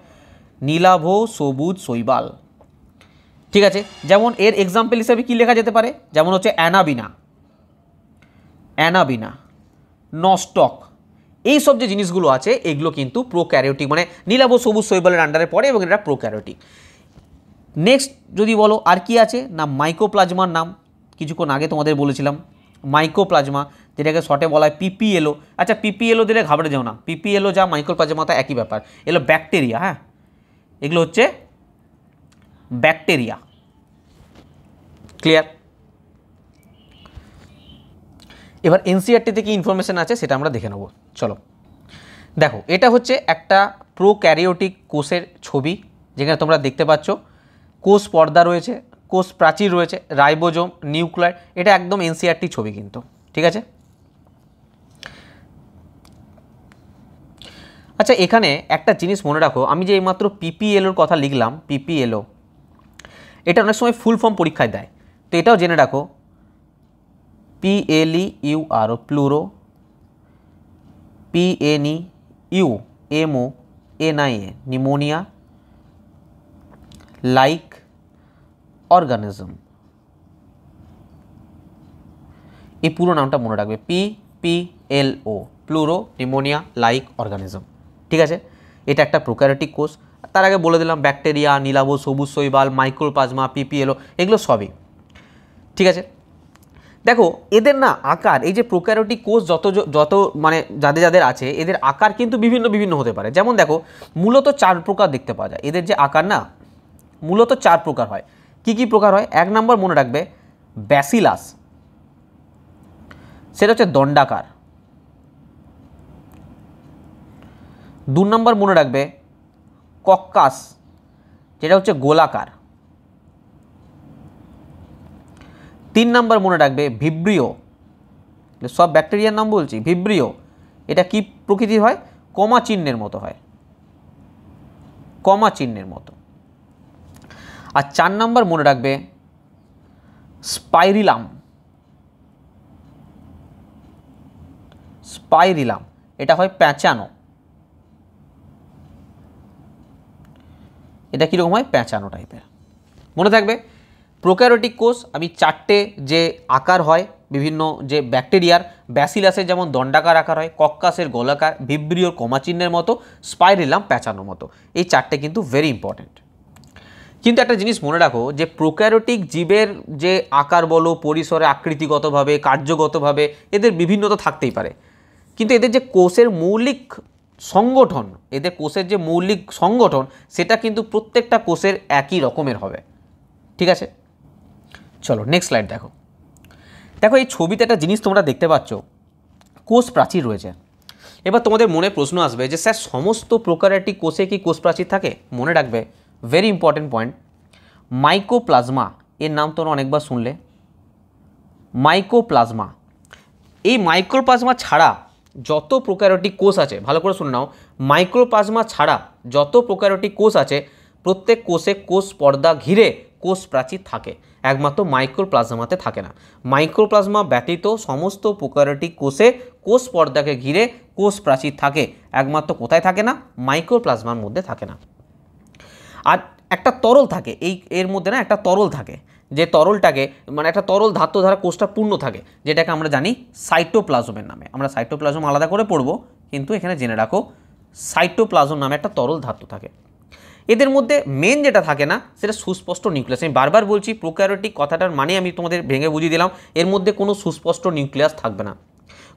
নীলাভ সবুজ শৈবাল। ঠিক আছে, যেমন এর এক্সাম্পল হিসেবে কি লেখা যেতে পারে? যেমন হচ্ছে অ্যানাবিনা, অ্যানাবিনা, নস্টক, এইসব যে জিনিসগুলো আছে এগুলো কিন্তু প্রোক্যারিওটিক, মানে নীলাভ সবুজ শৈবালের আন্ডারে পড়ে এবং এটা প্রোক্যারিওটিক। নেক্সট যদি বলো আর কি আছে না, মাইকোপ্লাজমার নাম কিছুক্ষণ আগে তোমাদের বলেছিলাম, মাইকোপ্লাজমা, যেটাকে শর্টে বলা হয় পিপিএলও। আচ্ছা, পিপিএলও দিলে ঘাবড়ে যাও না, পিপিএলও যা মাইকোপ্লাজমা তা একই ব্যাপার, এগুলো ব্যাকটেরিয়া। হ্যাঁ, এগুলো হচ্ছে ব্যাকটেরিয়া। ক্লিয়ার? এবার এনসিইআরটিতে কি ইনফরমেশন আছে সেটা আমরা দেখে নেব। চলো দেখো, এটা হচ্ছে একটা প্রোক্যারিওটিক কোষের ছবি, যেখানে তোমরা দেখতে পাচ্ছ কোষ পর্দা রয়েছে, কোষ প্রাচীর রয়েছে, রাইবোজোম, নিউক্লিয়ার। এটা একদম এনসিইআরটি ছবি কিন্তু। ঠিক আছে, আচ্ছা এখানে একটা জিনিস মনে রাখো, আমি যে এইমাত্র পিপিএলওর কথা লিখলাম, পিপিএলও এটা অনেক সময় ফুল ফর্ম পরীক্ষায় দেয়, তো এটাও জেনে রাখো, PLEUR প্লুরো, PNEUMONIA pneumonia, like organism. এই পুরো নামটা মনে রাখবে, PPLO, প্লুরো নিউমোনিয়া লাইক অর্গানিজম। ঠিক আছে, এটা একটা প্রোক্যারিওটিক কোষ। তার আগে বলে দিলাম ব্যাকটেরিয়া, নীলাভ সবুজ শৈবাল, মাইক্রোপ্লাজমা, পিপিএলও, এগুলো সবই। ঠিক আছে, দেখো এদের না আকার, এই যে প্রোক্যারিওটিক কোষ যত মানে যাদের যাদের আছে এদের আকার কিন্তু বিভিন্ন বিভিন্ন হতে পারে। যেমন দেখো মূলত 4 প্রকার দেখতে পাওয়া যায়, এদের যে আকার না মূলত 4 প্রকার হয়। কি কি প্রকার হয়? 1 নম্বর মনে রাখবে ব্যাসিলাস, সেটা হচ্ছে দণ্ডাকার। 2 নম্বর মনে রাখবে কক্কাস, যেটা হচ্ছে গোলাকার। 3 নম্বর মনে রাখবে ভিব্রিও, সব ব্যাকটেরিয়ার নাম বলছি। ভিব্রিও এটা কি প্রকৃতির হয়? কমা চিহ্নের মতো হয়, কমা চিহ্নের মতো। আর 4 নম্বর মনে রাখবে স্পাইরিলাম, স্পাইরিলাম এটা হয় প্যাঁচানো। এটা কীরকম হয়? প্যাঁচানো টাইপের। মনে থাকবে প্রোক্যারিওটিক কোষ আমি 4টে যে আকার হয় বিভিন্ন যে ব্যাকটেরিয়ার, ব্যাসিলাসের যেমন দণ্ডাকার আকার হয়, কক্কাসের গোলাকার, ভিব্রিওর কমা চিহ্নের মতো, স্পাইরিলাম প্যাঁচানোর মতো। এই 4টে কিন্তু ভেরি ইম্পর্ট্যান্ট। কিন্তু একটা জিনিস মনে রাখো যে প্রোক্যারিওটিক জীবের যে আকার বলো, পরিসরে, আকৃতিগতভাবে, কার্যগতভাবে এদের বিভিন্নতা থাকতেই পারে, কিন্তু এদের যে কোষের মৌলিক সংগঠন, এদের কোষের যে মৌলিক সংগঠন সেটা কিন্তু প্রত্যেকটা কোষের একই রকমের হবে। ঠিক আছে, চলো নেক্সট স্লাইড দেখো। দেখো এই ছবিতে একটা জিনিস তোমরা দেখতে পাচ্ছ, কোষ প্রাচীর রয়েছে। এবার তোমাদের মনে প্রশ্ন আসবে যে স্যার সমস্ত প্রোক্যারিওটিক কোষে কি কোষ প্রাচীর থাকে? মনে রাখবে ভেরি ইম্পর্টেন্ট পয়েন্ট, মাইকোপ্লাজমা এর নাম তোমরা অনেকবার শুনলে। মাইকোপ্লাজমা, এই মাইক্রোপ্লাজমা ছাড়া যত প্রোক্যারিওটিক কোষ আছে, ভালো করে শুনে নাও, মাইক্রোপ্লাজমা ছাড়া যত প্রোক্যারিওটিক কোষ আছে প্রত্যেক কোষে কোষ পর্দা ঘিরে কোষ প্রাচীর থাকে, একমাত্র মাইক্রোপ্লাজমাতে থাকে না। মাইক্রোপ্লাজমা ব্যতীত সমস্ত প্রোক্যারিওটিক কোষে কোষ পর্দাকে ঘিরে কোষ প্রাচীর থাকে, একমাত্র কোথায় থাকে না? মাইক্রোপ্লাজমার মধ্যে থাকে না। আর একটা তরল থাকে এর মধ্যে না, একটা তরল থাকে, যে তরলটাকে মানে একটা তরল ধাত্র দ্বারা কোষটা পূর্ণ থাকে, যেটাকে আমরা জানি সাইটোপ্লাজমের নামে। আমরা সাইটোপ্লাজম আলাদা করে পড়বো, কিন্তু এখানে জেনে রাখো সাইটোপ্লাজম নামে একটা তরল ধাতু থাকে। এদের মধ্যে মেন যেটা থাকে না সেটা সুস্পষ্ট নিউক্লিয়াস। আমি বারবার বলছি প্রোক্যারিওটিক কথাটার মানে আমি তোমাদের ভেঙে বুঝিয়ে দিলাম, এর মধ্যে কোনো সুস্পষ্ট নিউক্লিয়াস থাকবে না,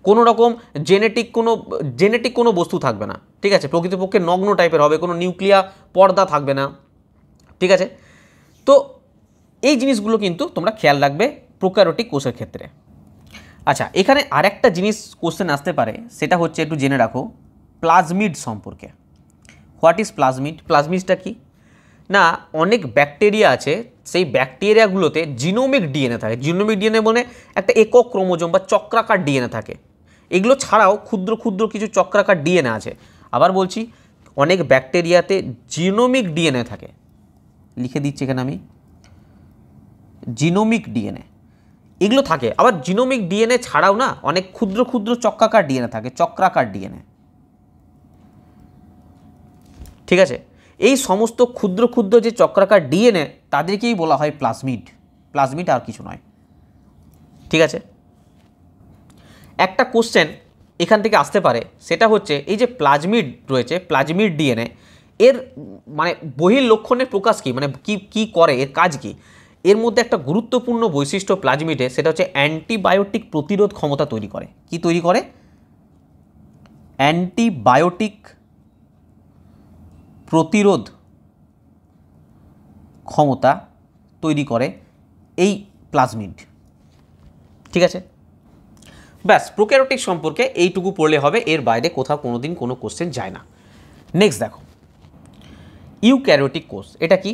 কোনো রকম জেনেটিক কোনো বস্তু থাকবে না। ঠিক আছে, প্রকৃতপক্ষে নগ্ন টাইপের হবে, কোনো নিউক্লিয়া পর্দা থাকবে না। ঠিক আছে, তো এই জিনিসগুলো কিন্তু তোমরা খেয়াল রাখবে প্রোক্যারিওটিক কোষের ক্ষেত্রে। আচ্ছা, এখানে আরেকটা জিনিস কোশ্চেন আসতে পারে, সেটা হচ্ছে একটু জেনে রাখো প্লাজমিড সম্পর্কে। What is plasmid? প্লাজমিডটা কি না, অনেক ব্যাকটেরিয়া আছে, সেই ব্যাকটেরিয়াগুলোতে জিনোমিক ডিএনএ থাকে। জিনোমিক ডিএনএ মানে একটা একক ক্রোমোজোম বা চক্রাকার ডিএনএ থাকে। এগুলো ছাড়াও ক্ষুদ্র ক্ষুদ্র কিছু চক্রাকার ডিএনএ আছে। আবার বলছি, অনেক ব্যাকটেরিয়াতে জিনোমিক ডিএনএ থাকে, লিখে দিচ্ছি এখানে আমি, জিনোমিক ডিএনএ এগুলো থাকে। আবার জিনোমিক ডিএনএ ছাড়াও না অনেক ক্ষুদ্র ক্ষুদ্র চক্রাকার ডিএনএ থাকে, চক্রাকার ডিএনএ। ঠিক আছে, এই সমস্ত ক্ষুদ্র ক্ষুদ্র যে চক্রাকার ডিএনএ তাদেরকেই বলা হয় প্লাজমিড। প্লাজমিড আর কিছু নয়। ঠিক আছে, একটা কোশ্চেন এখান থেকে আসতে পারে, সেটা হচ্ছে এই যে প্লাজমিড রয়েছে, প্লাজমিড ডিএনএ, এর মানে বহির্লক্ষণের প্রকাশ কী, মানে কি করে, এর কাজ কী? এর মধ্যে একটা গুরুত্বপূর্ণ বৈশিষ্ট্য প্লাজমিডে, সেটা হচ্ছে অ্যান্টিবায়োটিক প্রতিরোধ ক্ষমতা তৈরি করে। কি তৈরি করে? অ্যান্টিবায়োটিক প্রতিরোধ ক্ষমতা তৈরি করে এই প্লাজমিড। ঠিক আছে, ব্যাস প্রোক্যারিওটিক সম্পর্কে এইটুকু পড়লে হবে, এর বাইরে কোথাও কোনোদিন কোনো কোশ্চেন যায় না। নেক্সট দেখো ইউক্যারিওটিক কোষ, এটা কি?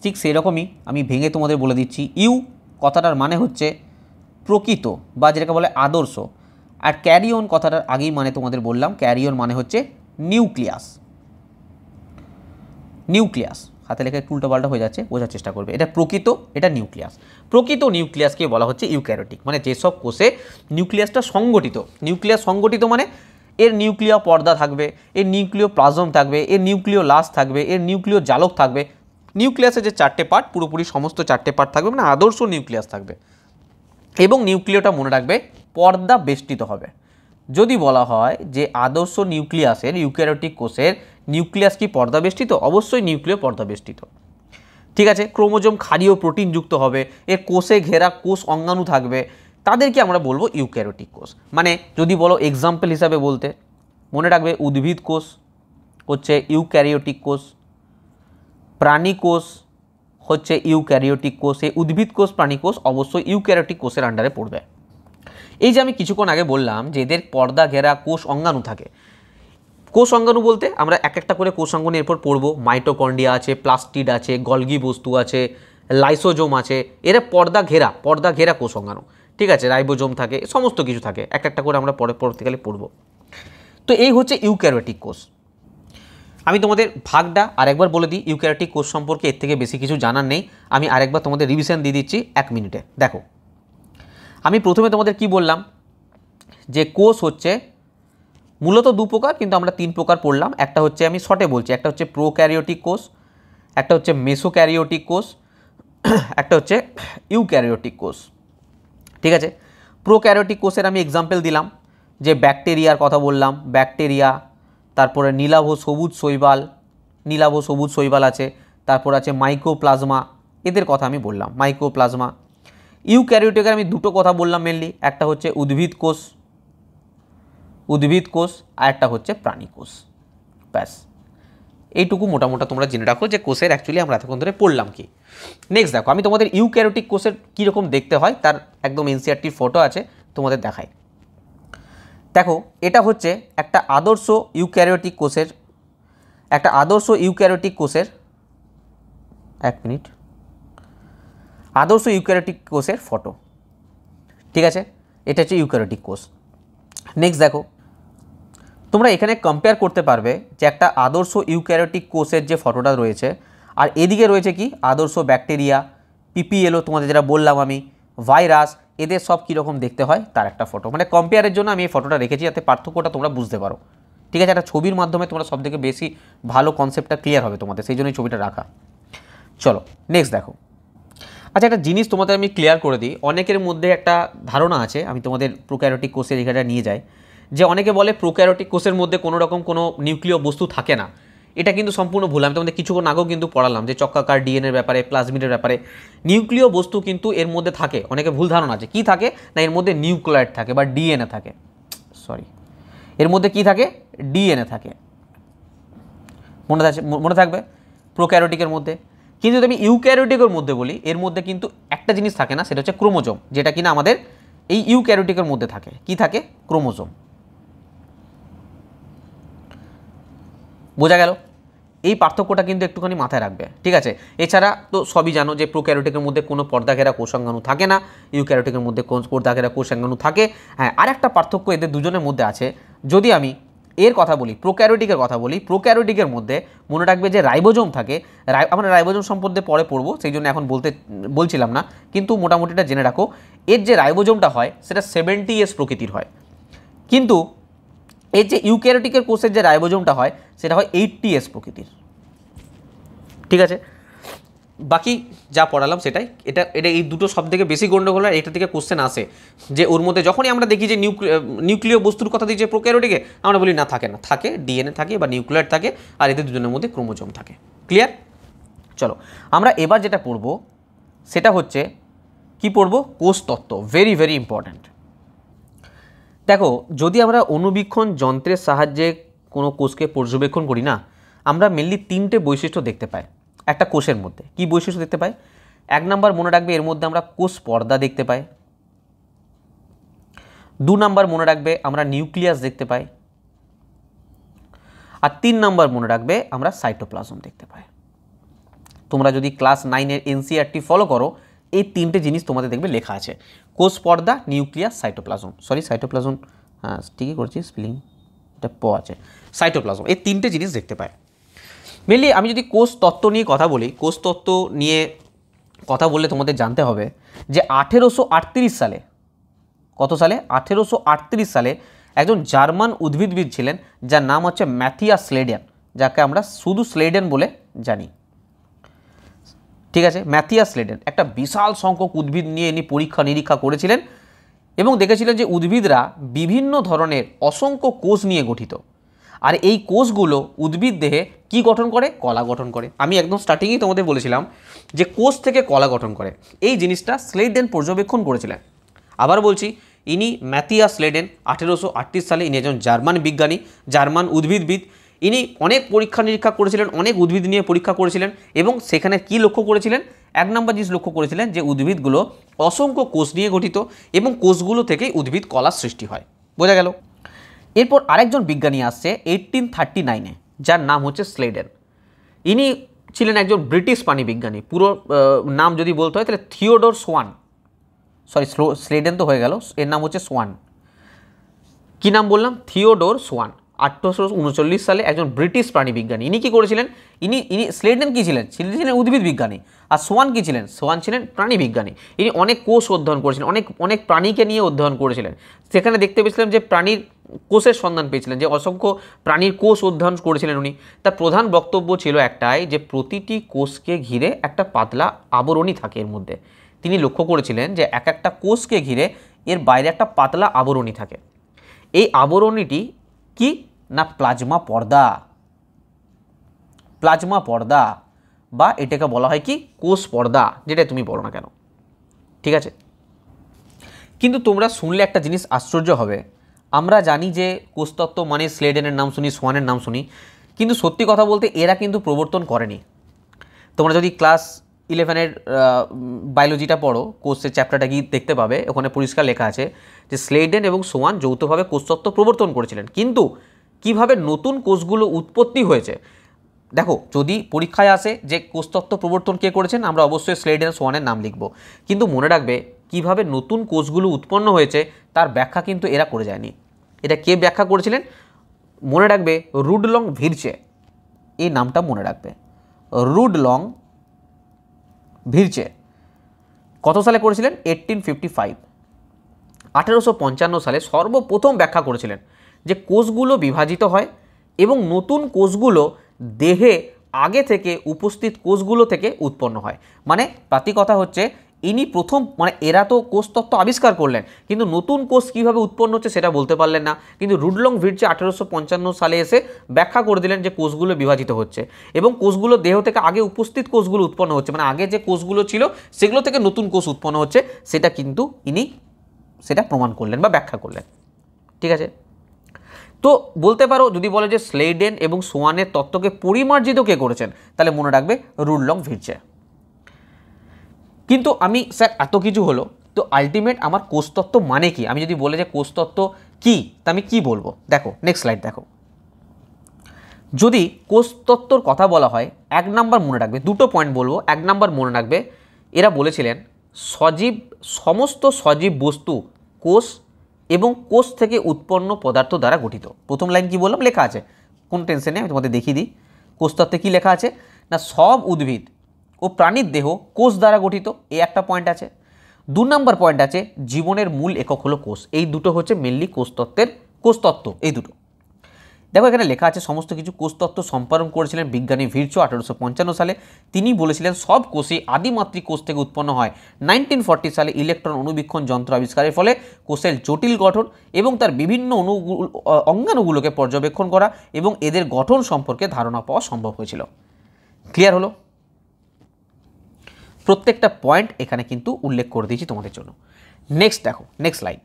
ঠিক সেরকমই আমি ভেঙে তোমাদের বলে দিচ্ছি। ইউ কথাটার মানে হচ্ছে প্রকৃত বা যেটাকে বলে আদর্শ, আর ক্যারিয়ন কথাটার আগেই মানে তোমাদের বললাম, ক্যারিয়ন মানে হচ্ছে নিউক্লিয়াস। নিউক্লিয়াস হাতে লেখা একটু উল্টোপাল্টা হয়ে যাচ্ছে, বোঝার চেষ্টা করবে। এটা প্রকৃত, এটা নিউক্লিয়াস। প্রকৃত নিউক্লিয়াসকে বলা হচ্ছে ইউক্যারিওটিক, মানে যেসব কোষে নিউক্লিয়াসটা সংগঠিত। নিউক্লিয়াস সংগঠিত মানে এর নিউক্লিয় পর্দা থাকবে, এর নিউক্লিয় প্লাজম থাকবে, এর নিউক্লিয় লাস থাকবে, এর নিউক্লিয় জালক থাকবে। নিউক্লিয়াসের যে 4টে পার্ট, পুরোপুরি সমস্ত 4টে পার্ট থাকবে, মানে আদর্শ নিউক্লিয়াস থাকবে। এবং নিউক্লিয়টা মনে রাখবে পর্দা বেষ্টিত হবে। যদি বলা হয় যে আদর্শ নিউক্লিয়াসের, ইউক্যারিওটিক কোষের নিউক্লিয়াস কি পর্দা বেষ্টিত? অবশ্যই নিউক্লিয় পর্দা বেষ্টিত। ঠিক আছে, ক্রোমোজোম ক্ষারীয় প্রোটিনযুক্ত হবে, এর কোষে ঘেরা কোষ অঙ্গাণু থাকবে, তাদেরকে আমরা বলবো ইউক্যারিওটিক কোষ। মানে যদি বলো এক্সাম্পল হিসাবে বলতে, মনে রাখবে উদ্ভিদ কোষ হচ্ছে ইউক্যারিওটিক কোষ, প্রাণী কোষ হচ্ছে ইউক্যারিওটিক কোষ। এই উদ্ভিদ কোষ, প্রাণী কোষ অবশ্যই ইউক্যারিওটিক কোষের আন্ডারে পড়বে। এই যে আমি কিছুক্ষণ আগে বললাম যে এদের পর্দা ঘেরা কোষ অঙ্গাণু থাকে, কোষ অঙ্গাণু বলতে আমরা এক একটা করে কোষ অঙ্গাণু এরপর পড়বো। মাইটোকন্ড্রিয়া আছে, প্লাস্টিড আছে, গলগি বস্তু আছে, লাইসোজোম আছে, এরা পর্দা ঘেরা কোষ অঙ্গাণু, ঠিক আছে, রাইবোজোম থাকে, সমস্ত কিছু থাকে, এক একটা করে আমরা পরবর্তীকালে পড়বো। তো এই হচ্ছে ইউক্যারিওটিক কোষ। আমি তোমাদের ভাগটা আরেকবার বলে দিই, ইউক্যারিওটিক কোষ সম্পর্কে এর থেকে বেশি কিছু জানার নেই, আমি আরেকবার তোমাদের রিভিশন দিয়ে দিচ্ছি 1 মিনিটে। দেখো, আমি প্রথমে তোমাদের কি বললাম, যে কোষ হচ্ছে মূলত 2 প্রকার, কিন্তু আমরা 3 প্রকার পড়লাম। একটা হচ্ছে, আমি শর্টে বলছি, একটা হচ্ছে প্রোক্যারিওটিক কোষ, একটা হচ্ছে মেসোক্যারিওটিক কোষ, একটা হচ্ছে ইউক্যারিওটিক কোষ, ঠিক আছে। প্রোক্যারিওটিক কোষের আমি এক্সাম্পল দিলাম, যে ব্যাকটেরিয়ার কথা বললাম, ব্যাকটেরিয়া, তারপরে নীলাভ সবুজ শৈবাল আছে, তারপর আছে মাইক্রোপ্লাজমা, এদের কথা আমি বললাম, মাইক্রোপ্লাজমা। ইউক্যারিওটিকের আমি 2টো কথা বললাম মেনলি, একটা হচ্ছে উদ্ভিদ কোষ আর একটা হচ্ছে প্রাণী কোষ। ব্যাস, এইটুকু মোটামোটা তোমরা জেনে রাখো যে কোষের অ্যাকচুয়ালি আমরা এতক্ষণ ধরে পড়লাম কি। নেক্সট দেখো, আমি তোমাদের ইউক্যারিওটিক কোষের কীরকম দেখতে হয় তার একদম এনসিইআরটির ফটো আছে, তোমাদের দেখাই। দেখো, এটা হচ্ছে একটা আদর্শ ইউক্যারিওটিক কোষের 1 মিনিট, আদর্শ ইউক্যারিওটিক কোষের ফটো, ঠিক আছে। এটা হচ্ছে ইউক্যারিওটিক কোষ। নেক্সট দেখো, তোমরা এখানে কম্পেয়ার করতে পারবে যে একটা আদর্শ ইউক্যারিওটিক কোষের যে ফটোটা রয়েছে, আর এদিকে রয়েছে কি আদর্শ ব্যাকটেরিয়া, পিপিএলও তোমাদের যেটা বললাম আমি, ভাইরাস, এদের সব কীরকম দেখতে হয় তার একটা ফটো। মানে কম্পেয়ারের জন্য আমি এই ফটোটা রেখেছি, যাতে পার্থক্যটা তোমরা বুঝতে পারো, ঠিক আছে। একটা ছবির মাধ্যমে তোমরা সবথেকে বেশি ভালো কনসেপ্টটা ক্লিয়ার হবে তোমাদের, সেই জন্যই ছবিটা রাখা। চলো নেক্সট দেখো। আচ্ছা, একটা জিনিস তোমাদের আমি ক্লিয়ার করে দিই, অনেকের মধ্যে একটা ধারণা আছে, আমি তোমাদের প্রোক্যারিওটিক কোষের এখানটা নিয়ে যাই, যে অনেকে বলে প্রোক্যারিওটিক কোষের মধ্যে কোনো রকম কোনো নিউক্লিয় বস্তু থাকে না। এটা কিন্তু সম্পূর্ণ ভুল। আমি তোমাদের কিছুক্ষণ আগেও কিন্তু পড়ালাম যে চক্রাকার ডিএনএর ব্যাপারে, প্লাজমিডের ব্যাপারে, নিউক্লিয় বস্তু কিন্তু এর মধ্যে থাকে। অনেকে ভুল ধারণা আছে, কি থাকে না এর মধ্যে নিউক্লিয়েট থাকে বা ডিএনএ থাকে, এর মধ্যে কি থাকে, ডিএনএ থাকে, মনে থাকবে প্রোক্যারিওটিকের মধ্যে। কিন্তু যদি আমি ইউক্যারিওটিকের মধ্যে বলি, এর মধ্যে কিন্তু একটা জিনিস থাকে না, সেটা হচ্ছে ক্রোমোজোম, যেটা কিনা আমাদের এই ইউক্যারিওটিকের মধ্যে থাকে। কি থাকে, ক্রোমোজোম। বোঝা গেল? এই পার্থক্যটা কিন্তু একটুখানি মাথায় রাখবে, ঠিক আছে। এছাড়া তো সবই জানো যে প্রোক্যারিওটিকের মধ্যে কোনো পর্দাঘেরা কোষাঙ্গাণু থাকে না, ইউক্যারিওটিকের মধ্যে পর্দাঘেরা কোষাঙ্গাণু থাকে। হ্যাঁ, আর একটা পার্থক্য এদের দুজনের মধ্যে আছে। যদি আমি এর কথা বলি, প্রোক্যারিওটিকের কথা বলি, প্রোক্যারিওটিকের মধ্যে মনে রাখবে যে রাইবোজোম থাকে। আমরা রাইবোজোম সম্পর্কে পরে পড়বো, সেই জন্য এখন বলছিলাম না, কিন্তু মোটামুটিটা জেনে রাখো। এর যে রাইবোজোমটা হয় সেটা 70S প্রকৃতির হয়, কিন্তু এর যে ইউক্যারিওটিকের কোষের যে রাইবোজোমটা হয় সেটা হয় 80S প্রকৃতির, ঠিক আছে। বাকি যা পড়ালাম সেটাই, এটা এই দুটো সব থেকে বেশি গণ্ডগোল, আর এটা থেকে কোশ্চেন আসে যে ওর মধ্যে যখনই আমরা দেখি যে নিউক্লিয় বস্তুর কথা দিচ্ছে প্রোক্যারিওটিকে, আমরা বলি না থাকে না, থাকে ডিএনএ থাকে বা নিউক্লিয়েট থাকে, আর এদের দুজনের মধ্যে ক্রোমোজোম থাকে। ক্লিয়ার? চলো আমরা এবার যেটা পড়ব সেটা হচ্ছে কি পড়ব, কোষতত্ত্ব। Very very important. দেখো, যদি আমরা অণুবীক্ষণ যন্ত্রের সাহায্যে কোনো কোষকে পর্যবেক্ষণ করি না, আমরা মেনলি 3টে বৈশিষ্ট্য দেখতে পাই একটা কোষের মধ্যে। কি বৈশিষ্ট্য দেখতে পাই? 1 নাম্বার মনে রাখবে, এর মধ্যে আমরা কোষ পর্দা দেখতে পাই। 2 নাম্বার মনে রাখবে, আমরা নিউক্লিয়াস দেখতে পাই। আর 3 নাম্বার মনে রাখবে, আমরা সাইটোপ্লাজম দেখতে পাই। তোমরা যদি ক্লাস 9-এর এনসিইআরটি ফলো করো, এই 3টে জিনিস তোমাদের দেখবে লেখা আছে, কোষ পর্দা, নিউক্লিয়াস, সাইটোপ্লাজম। সাইটোপ্লাজম, হ্যাঁ ঠিকই করছি, স্পেলিং এটা প আছে, সাইটোপ্লাজম। এই 3টে জিনিস দেখতে পায় মেনলি। আমি যদি কোষ তত্ত্ব নিয়ে কথা বলি, কোষ তত্ত্ব নিয়ে কথা বললে তোমাদের জানতে হবে যে 1838 সালে, কত সালে? 1838 সালে একজন জার্মান উদ্ভিদবিদ ছিলেন, যার নাম হচ্ছে ম্যাথিয়াস স্লেডেন, যাকে আমরা শুধু স্লেডেন বলে জানি, ঠিক আছে। ম্যাথিয়াস স্লেডেন একটা বিশাল সংখ্যক উদ্ভিদ নিয়ে ইনি পরীক্ষা নিরীক্ষা করেছিলেন এবং দেখেছিলেন যে উদ্ভিদরা বিভিন্ন ধরনের অসংখ্য কোষ নিয়ে গঠিত, আর এই কোষগুলো উদ্ভিদ দেহে কি গঠন করে? কলা গঠন করে। আমি একদম স্টার্টিংয়েই তোমাদের বলেছিলাম যে কোষ থেকে কলা গঠন করে, এই জিনিসটা স্লেডেন পর্যবেক্ষণ করেছিলেন। আবার বলছি, ইনি ম্যাথিয়াস স্লেডেন 1838 সালে, ইনি একজন জার্মান বিজ্ঞানী, জার্মান উদ্ভিদবিদ। ইনি অনেক পরীক্ষা নিরীক্ষা করেছিলেন, অনেক উদ্ভিদ নিয়ে পরীক্ষা করেছিলেন, এবং সেখানে কি লক্ষ্য করেছিলেন? 1 নম্বর জিনিস লক্ষ্য করেছিলেন যে উদ্ভিদগুলো অসংখ্য কোষ নিয়ে গঠিত এবং কোষগুলো থেকেই উদ্ভিদ কলার সৃষ্টি হয়। বোঝা গেল? এরপর আরেকজন বিজ্ঞানী আসছে 1839-এ, যার নাম হচ্ছে স্লেডেন। ইনি ছিলেন একজন ব্রিটিশ প্রাণীবিজ্ঞানী। পুরো নাম যদি বলতে হয় তাহলে থিওডোর সোয়ান, সরি স্লেডেন তো হয়ে গেল, এর নাম হচ্ছে সোয়ান। কী নাম বললাম? Theodore Schwann. 1839 সালে একজন ব্রিটিশ প্রাণীবিজ্ঞানী। ইনি কী করেছিলেন? ইনি স্লেডেন কী ছিলেন? ছিলেন উদ্ভিদ বিজ্ঞানী। আর সোয়ান কী ছিলেন? সোয়ান ছিলেন প্রাণীবিজ্ঞানী। ইনি অনেক কোষ অধ্যয়ন করেছিলেন, অনেক প্রাণীকে নিয়ে অধ্যয়ন করেছিলেন। সেখানে দেখতে পেয়েছিলেন যে প্রাণীর কোষের সন্ধান পেয়েছিলেন, যে অসংখ্য প্রাণীর কোষ অধ্যয়ন করেছিলেন উনি। তার প্রধান বক্তব্য ছিল একটাই, যে প্রতিটি কোষকে ঘিরে একটা পাতলা আবরণী থাকে এর মধ্যে। তিনি লক্ষ্য করেছিলেন যে এক একটা কোষকে ঘিরে এর বাইরে একটা পাতলা আবরণী থাকে। এই আবরণীটি কি না প্লাজমা পর্দা। প্লাজমা পর্দা বা এটাকে বলা হয় কি কোষ পর্দা, যেটা তুমি বলো না কেন, ঠিক আছে। কিন্তু তোমরা শুনলে একটা জিনিস আশ্চর্য হবে। আমরা জানি যে কোষতত্ত্ব মানে স্লেডেনের নাম শুনি, সোয়ানের নাম শুনি, কিন্তু সত্যি কথা বলতে এরা কিন্তু প্রবর্তন করেনি। তোমরা যদি ক্লাস 11-এর বায়োলজিটা পড়ো, কোষের চ্যাপ্টারটা কি দেখতে পাবে, ওখানে পরিষ্কার লেখা আছে যে স্লেডেন এবং সোয়ান যৌথভাবে কোষতত্ত্ব প্রবর্তন করেছিলেন। কিন্তু কিভাবে নতুন কোষগুলো উৎপত্তি হয়েছে, দেখো যদি পরীক্ষায় আসে যে কোষতত্ত্ব প্রবর্তন কে করেছেন, আমরা অবশ্যই স্লেডেন সোয়ানের নাম লিখব। কিন্তু মনে রাখবে কিভাবে নতুন কোষগুলো উৎপন্ন হয়েছে তার ব্যাখ্যা কিন্তু এরা করে যায়নি। এটা কে ব্যাখ্যা করেছিলেন? মনে রাখবে রুডলং ভিরচে, এই নামটা মনে রাখবে, রুডলং ভিরচে। কত সালে করেছিলেন? 1855। 1855 সালে সর্বপ্রথম ব্যাখ্যা করেছিলেন যে কোষগুলো বিভাজিত হয় এবং নতুন কোষগুলো দেহে আগে থেকে উপস্থিত কোষগুলো থেকে উৎপন্ন হয়। মানে প্রাতি কথা হচ্ছে ইনি প্রথম, মানে এরা তো কোষতত্ত্ব আবিষ্কার করলেন, কিন্তু নতুন কোষ কীভাবে উৎপন্ন হচ্ছে সেটা বলতে পারলেন না। কিন্তু রুডলং ভিরচে 1855 সালে এসে ব্যাখ্যা করে দিলেন যে কোষগুলো বিভাজিত হচ্ছে এবং কোষগুলো দেহ থেকে আগে উপস্থিত কোষগুলো উৎপন্ন হচ্ছে, মানে আগে যে কোষগুলো ছিল সেগুলো থেকে নতুন কোষ উৎপন্ন হচ্ছে, সেটা কিন্তু ইনি সেটা প্রমাণ করলেন বা ব্যাখ্যা করলেন, ঠিক আছে। তো বলতে পারো যদি বলে যে স্লেডেন এবং সোয়ানের তত্ত্বকে পরিমার্জিত কে করেছেন, তাহলে মনে রাখবে রুডলং ভিরচে। কিন্তু আমি স্যার এত কিছু হলো, তো আলটিমেট আমার কোষতত্ত্ব মানে কি? আমি যদি বলে যে কোষতত্ত্ব কি, তা আমি কি বলবো? দেখো নেক্সট স্লাইড দেখো। যদি কোষতত্ত্বর কথা বলা হয়, 1 নাম্বার মনে রাখবে, দুটো পয়েন্ট বলবো। 1 নাম্বার মনে রাখবে, এরা বলেছিলেন সমস্ত সজীব বস্তু কোষ এবং কোষ থেকে উৎপন্ন পদার্থ দ্বারা গঠিত। প্রথম লাইন কি বললাম, লেখা আছে, কোন টেনশনে, আমি তোমাদের দেখিয়ে দিই। কোষতত্ত্বে কি লেখা আছে না সব উদ্ভিদ ও প্রাণীর দেহ কোষ দ্বারা গঠিত, এই একটা পয়েন্ট আছে। 2 নম্বর পয়েন্ট আছে জীবনের মূল একক হলো কোষ। এই দুটো হচ্ছে মেনলি কোষতত্ত্ব, এই দুটো। দেখো এখানে লেখা আছে সমস্ত কিছু কোষতত্ত্ব সম্পাদন করেছিলেন বিজ্ঞানী ভিরচো 1855 সালে। তিনি বলেছিলেন সব কোষই আদিমাতৃক কোষ থেকে উৎপন্ন হয়। 1940 সালে ইলেকট্রন অনুবীক্ষণ যন্ত্র আবিষ্কারের ফলে কোষের জটিল গঠন এবং তার বিভিন্ন অঙ্গাণুগুলোকে পর্যবেক্ষণ করা এবং এদের গঠন সম্পর্কে ধারণা পাওয়া সম্ভব হয়েছিল। ক্লিয়ার হলো? প্রত্যেকটা পয়েন্ট এখানে কিন্তু উল্লেখ করে দিয়েছি তোমাদের জন্য। নেক্সট দেখো, নেক্সট স্লাইড।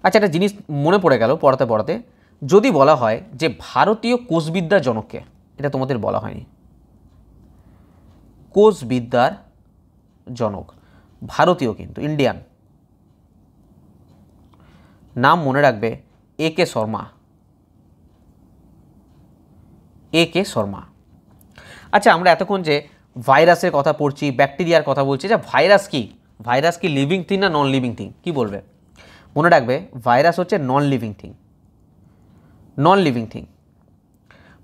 আচ্ছা, একটা জিনিস মনে পড়ে গেল পড়াতে পড়াতে, যদি বলা হয় যে ভারতীয় কোষবিদ্যার জনককে, এটা তোমাদের বলা হয়নি। কোষবিদ্যার জনক ভারতীয়, কিন্তু ইন্ডিয়ান, নাম মনে রাখবে A.K. শর্মা। A.K. শর্মা। আচ্ছা, আমরা এতক্ষণ যে ভাইরাসের কথা পড়ছি, ব্যাকটেরিয়ার কথা বলছি, যে ভাইরাস কি? ভাইরাস কি লিভিং থিং না নন লিভিং থিং? কি বলবে? মনে রাখবে ভাইরাস হচ্ছে non living thing. Non living thing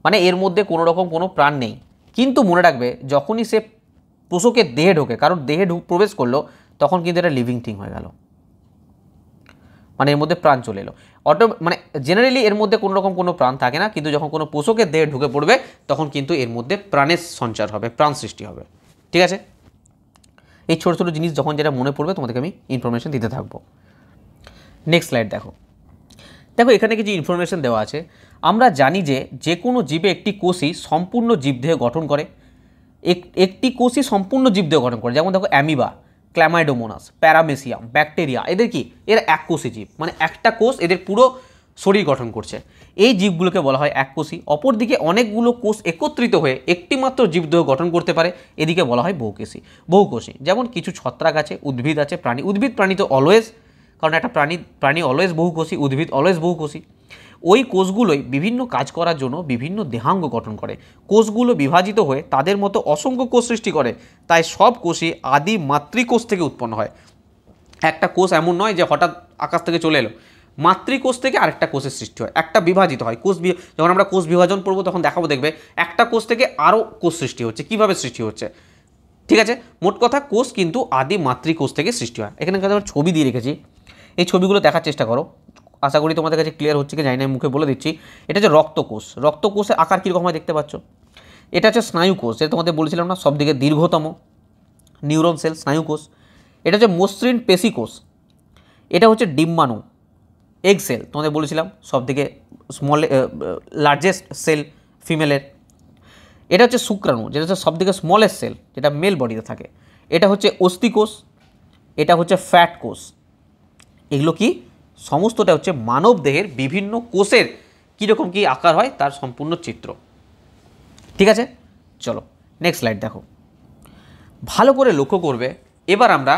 মানে এর মধ্যে কোনো রকম কোনো প্রাণ নেই। কিন্তু মনে রাখবে যখনই সে পোষকের দেহে ঢোকে, কারোর দেহে প্রবেশ করলো, তখন কিন্তু এটা লিভিং থিং হয়ে গেল, মানে এর মধ্যে প্রাণ চলে এলো। মানে জেনারেলি এর মধ্যে কোনো রকম কোনো প্রাণ থাকে না, কিন্তু যখন কোনো পোষকের দেহে ঢুকে পড়বে তখন কিন্তু এর মধ্যে প্রাণের সঞ্চার হবে, প্রাণ সৃষ্টি হবে, ঠিক আছে। এই ছোটো ছোটো জিনিস যখন যেটা মনে পড়বে তোমাদেরকে আমি ইনফরমেশন দিতে থাকবো। নেক্সট স্লাইড দেখো। দেখো এখানে কিছু ইনফরমেশন দেওয়া আছে। আমরা জানি যে কোনো জীবে একটি কোষই সম্পূর্ণ জীবদেহ গঠন করে। একটি কোষই সম্পূর্ণ জীবদেহ গঠন করে। যেমন দেখো অ্যামিবা, ক্ল্যামাইডোমোনাস, প্যারামেসিয়াম, ব্যাকটেরিয়া, এদের কি? এরা এককোষী জীব, মানে একটা কোষ এদের পুরো শরীর গঠন করছে। এই জীবগুলোকে বলা হয় এককোষী। অপরদিকে অনেকগুলো কোষ একত্রিত হয়ে একটি মাত্র জীবদেহ গঠন করতে পারে, এদিকে বলা হয় বহুকোষী। যেমন কিছু ছত্রাক আছে, উদ্ভিদ আছে, প্রাণী। উদ্ভিদ প্রাণী তো অলওয়েজ, কারণ একটা প্রাণী অলওয়েজ বহুকোষী, উদ্ভিদ অলওয়েজ বহুকোষী। ওই কোষগুলোই বিভিন্ন কাজ করার জন্য বিভিন্ন দেহাঙ্গ গঠন করে। কোষগুলো বিভাজিত হয়ে তাদের মতো অসংখ্য কোষ সৃষ্টি করে, তাই সব কোষই আদি মাতৃকোষ থেকে উৎপন্ন হয়। একটা কোষ এমন নয় যে হঠাৎ আকাশ থেকে চলে এলো, মাতৃকোষ থেকে আরেকটা কোষের সৃষ্টি হয়, একটা বিভাজিত হয়। যখন আমরা কোষ বিভাজন পড়বো তখন দেখাবো, দেখবে একটা কোষ থেকে আরও কোষ সৃষ্টি হচ্ছে। কিভাবে সৃষ্টি হচ্ছে, ঠিক আছে? মোট কথা কোষ কিন্তু আদি মাতৃকোষ থেকে সৃষ্টি হয়। এখানে আমরা ছবি দিয়ে রেখেছি, এই ছবিগুলো দেখার চেষ্টা করো, আশা করি তোমাদের কাছে ক্লিয়ার হচ্ছে কি জানি না, মুখে বলে দিচ্ছি। এটা হচ্ছে রক্তকোষ। রক্তকোষের আকার কীরকম হয় দেখতে পাচ্ছ। এটা হচ্ছে স্নায়ুকোষ, যেটা তোমাদের বলেছিলাম না সবদিকে দীর্ঘতম নিউরন সেল, স্নায়ুকোষ। এটা হচ্ছে মসৃণ পেশিকোষ। এটা হচ্ছে ডিম্বাণু, এগ সেল, তোমাদের বলেছিলাম সবদিকে লার্জেস্ট সেল ফিমেলের। এটা হচ্ছে শুক্রাণু, যেটা হচ্ছে সবথেকে স্মলেস্ট সেল, যেটা মেল বডিতে থাকে। এটা হচ্ছে অস্থিকোষ, এটা হচ্ছে ফ্যাট কোষ। এগুলো কি সমস্তটা হচ্ছে মানব দেহের বিভিন্ন কোষের কীরকম কী আকার হয় তার সম্পূর্ণ চিত্র, ঠিক আছে? চলো নেক্সট স্লাইড দেখো, ভালো করে লক্ষ্য করবে। এবার আমরা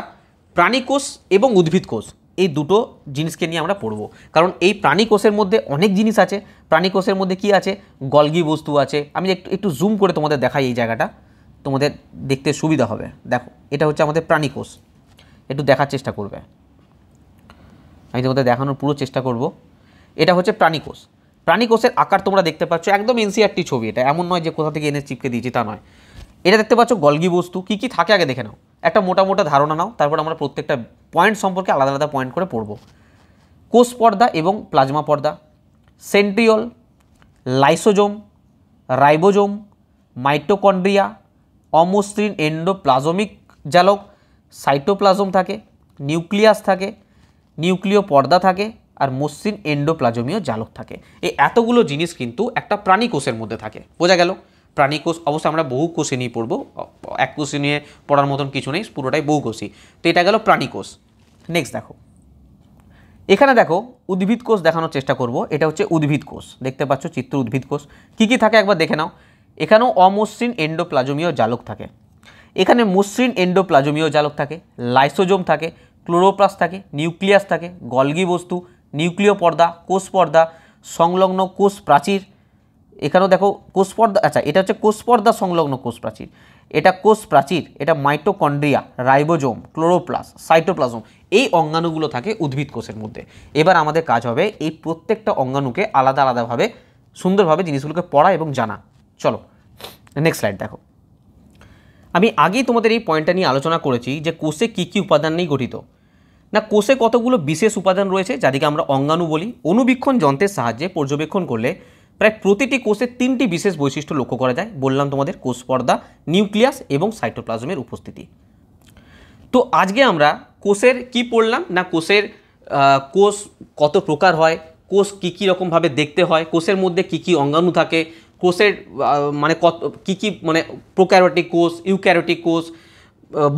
প্রাণী কোষ এবং উদ্ভিদ কোষ এই দুটো জিনিসকে নিয়ে আমরা পড়ব, কারণ এই প্রাণী কোষের মধ্যে অনেক জিনিস আছে। প্রাণী কোষের মধ্যে কি আছে, গলগি বস্তু আছে। আমি একটু জুম করে তোমাদের দেখাই, এই জায়গাটা তোমাদের দেখতে সুবিধা হবে। দেখো, এটা হচ্ছে আমাদের প্রাণী কোষ, একটু দেখার চেষ্টা করবে, আমি তোমাদের দেখানোর পুরো চেষ্টা করব। এটা হচ্ছে প্রাণী কোষ। প্রাণী কোষের আকার তোমরা দেখতে পাচ্ছ, একদম এনসিআরটি ছবি, এটা এমন নয় যে কোথা থেকে এনে চিপকে দিয়েছি, তা নয়। এটা দেখতে পাচ্ছ গলগি বস্তু, কী কী থাকে আগে দেখে নাও, একটা মোটা মোটা ধারণা নাও, তারপর আমরা প্রত্যেকটা পয়েন্ট সম্পর্কে আলাদা আলাদা পয়েন্ট করে পড়ব। কোষ পর্দা এবং প্লাজমা পর্দা, সেন্ট্রিওল, লাইসোজোম, রাইবোজোম, মাইটোকন্ড্রিয়া, অমসৃণ এন্ডোপ্লাজমিক জালক, সাইটোপ্লাজম থাকে, নিউক্লিয়াস থাকে, নিউক্লিয় পর্দা থাকে, আর মসৃণ এন্ডোপ্লাজমীয় জালক থাকে। এই এতগুলো জিনিস কিন্তু একটা প্রাণী কোষের মধ্যে থাকে। বোঝা গেল? প্রাণী কোষ অবশ্যই আমরা বহু কোষে নিয়ে পড়বো, এক কোষে নিয়ে পড়ার মতন কিছু নেই, পুরোটাই বহু কোষই। তো এটা গেল প্রাণী কোষ। নেক্সট দেখো, এখানে দেখো উদ্ভিদ কোষ দেখানোর চেষ্টা করব। এটা হচ্ছে উদ্ভিদ কোষ, দেখতে পাচ্ছ চিত্র উদ্ভিদ কোষ। কী কী থাকে একবার দেখে নাও। এখানেও অমসৃণ এন্ডোপ্লাজমীয় জালক থাকে, এখানে মসৃণ এন্ডোপ্লাজমীয় জালক থাকে, লাইসোজোম থাকে, ক্লোরোপ্লাস্ট থাকে, নিউক্লিয়াস থাকে, গলগি বস্তু, নিউক্লিয় পর্দা, কোষ পর্দা, সংলগ্ন কোষ প্রাচীর। এখানেও দেখো কোষ পর্দা, আচ্ছা এটা হচ্ছে কোষ পর্দা সংলগ্ন কোষ প্রাচীর, এটা কোষ প্রাচীর, এটা মাইটোকন্ড্রিয়া, রাইবোজোম, ক্লোরোপ্লাস্ট, সাইটোপ্লাজম। এই অঙ্গাণুগুলো থাকে উদ্ভিদ কোষের মধ্যে। এবার আমাদের কাজ হবে এই প্রত্যেকটা অঙ্গাণুকে আলাদা আলাদাভাবে সুন্দরভাবে জিনিসগুলোকে পড়া এবং জানা। চলো নেক্সট স্লাইড দেখো। আমি আগেই তোমাদের এই পয়েন্টটা নিয়ে আলোচনা করেছি যে কোষে কী কী উপাদান নিয়ে গঠিত। না, কোষে কতগুলো বিশেষ উপাদান রয়েছে যাদেরকে আমরা অঙ্গাণু বলি। অনুবীক্ষণ যন্ত্রের সাহায্যে পর্যবেক্ষণ করলে প্রায় প্রতিটি কোষে 3টি বিশেষ বৈশিষ্ট্য লক্ষ্য করা যায়। বললাম তোমাদের কোষ পর্দা, নিউক্লিয়াস এবং সাইটোপ্লাজমের উপস্থিতি। তো আজকে আমরা কোষের কি পড়লাম না, কোষ কত প্রকার হয়, কোষ কী কী রকমভাবে দেখতে হয়, কোষের মধ্যে কী কী অঙ্গাণু থাকে, কোষের মানে কী কী মানে প্রোক্যারিওটিক কোষ, ইউক্যারিওটিক কোষ,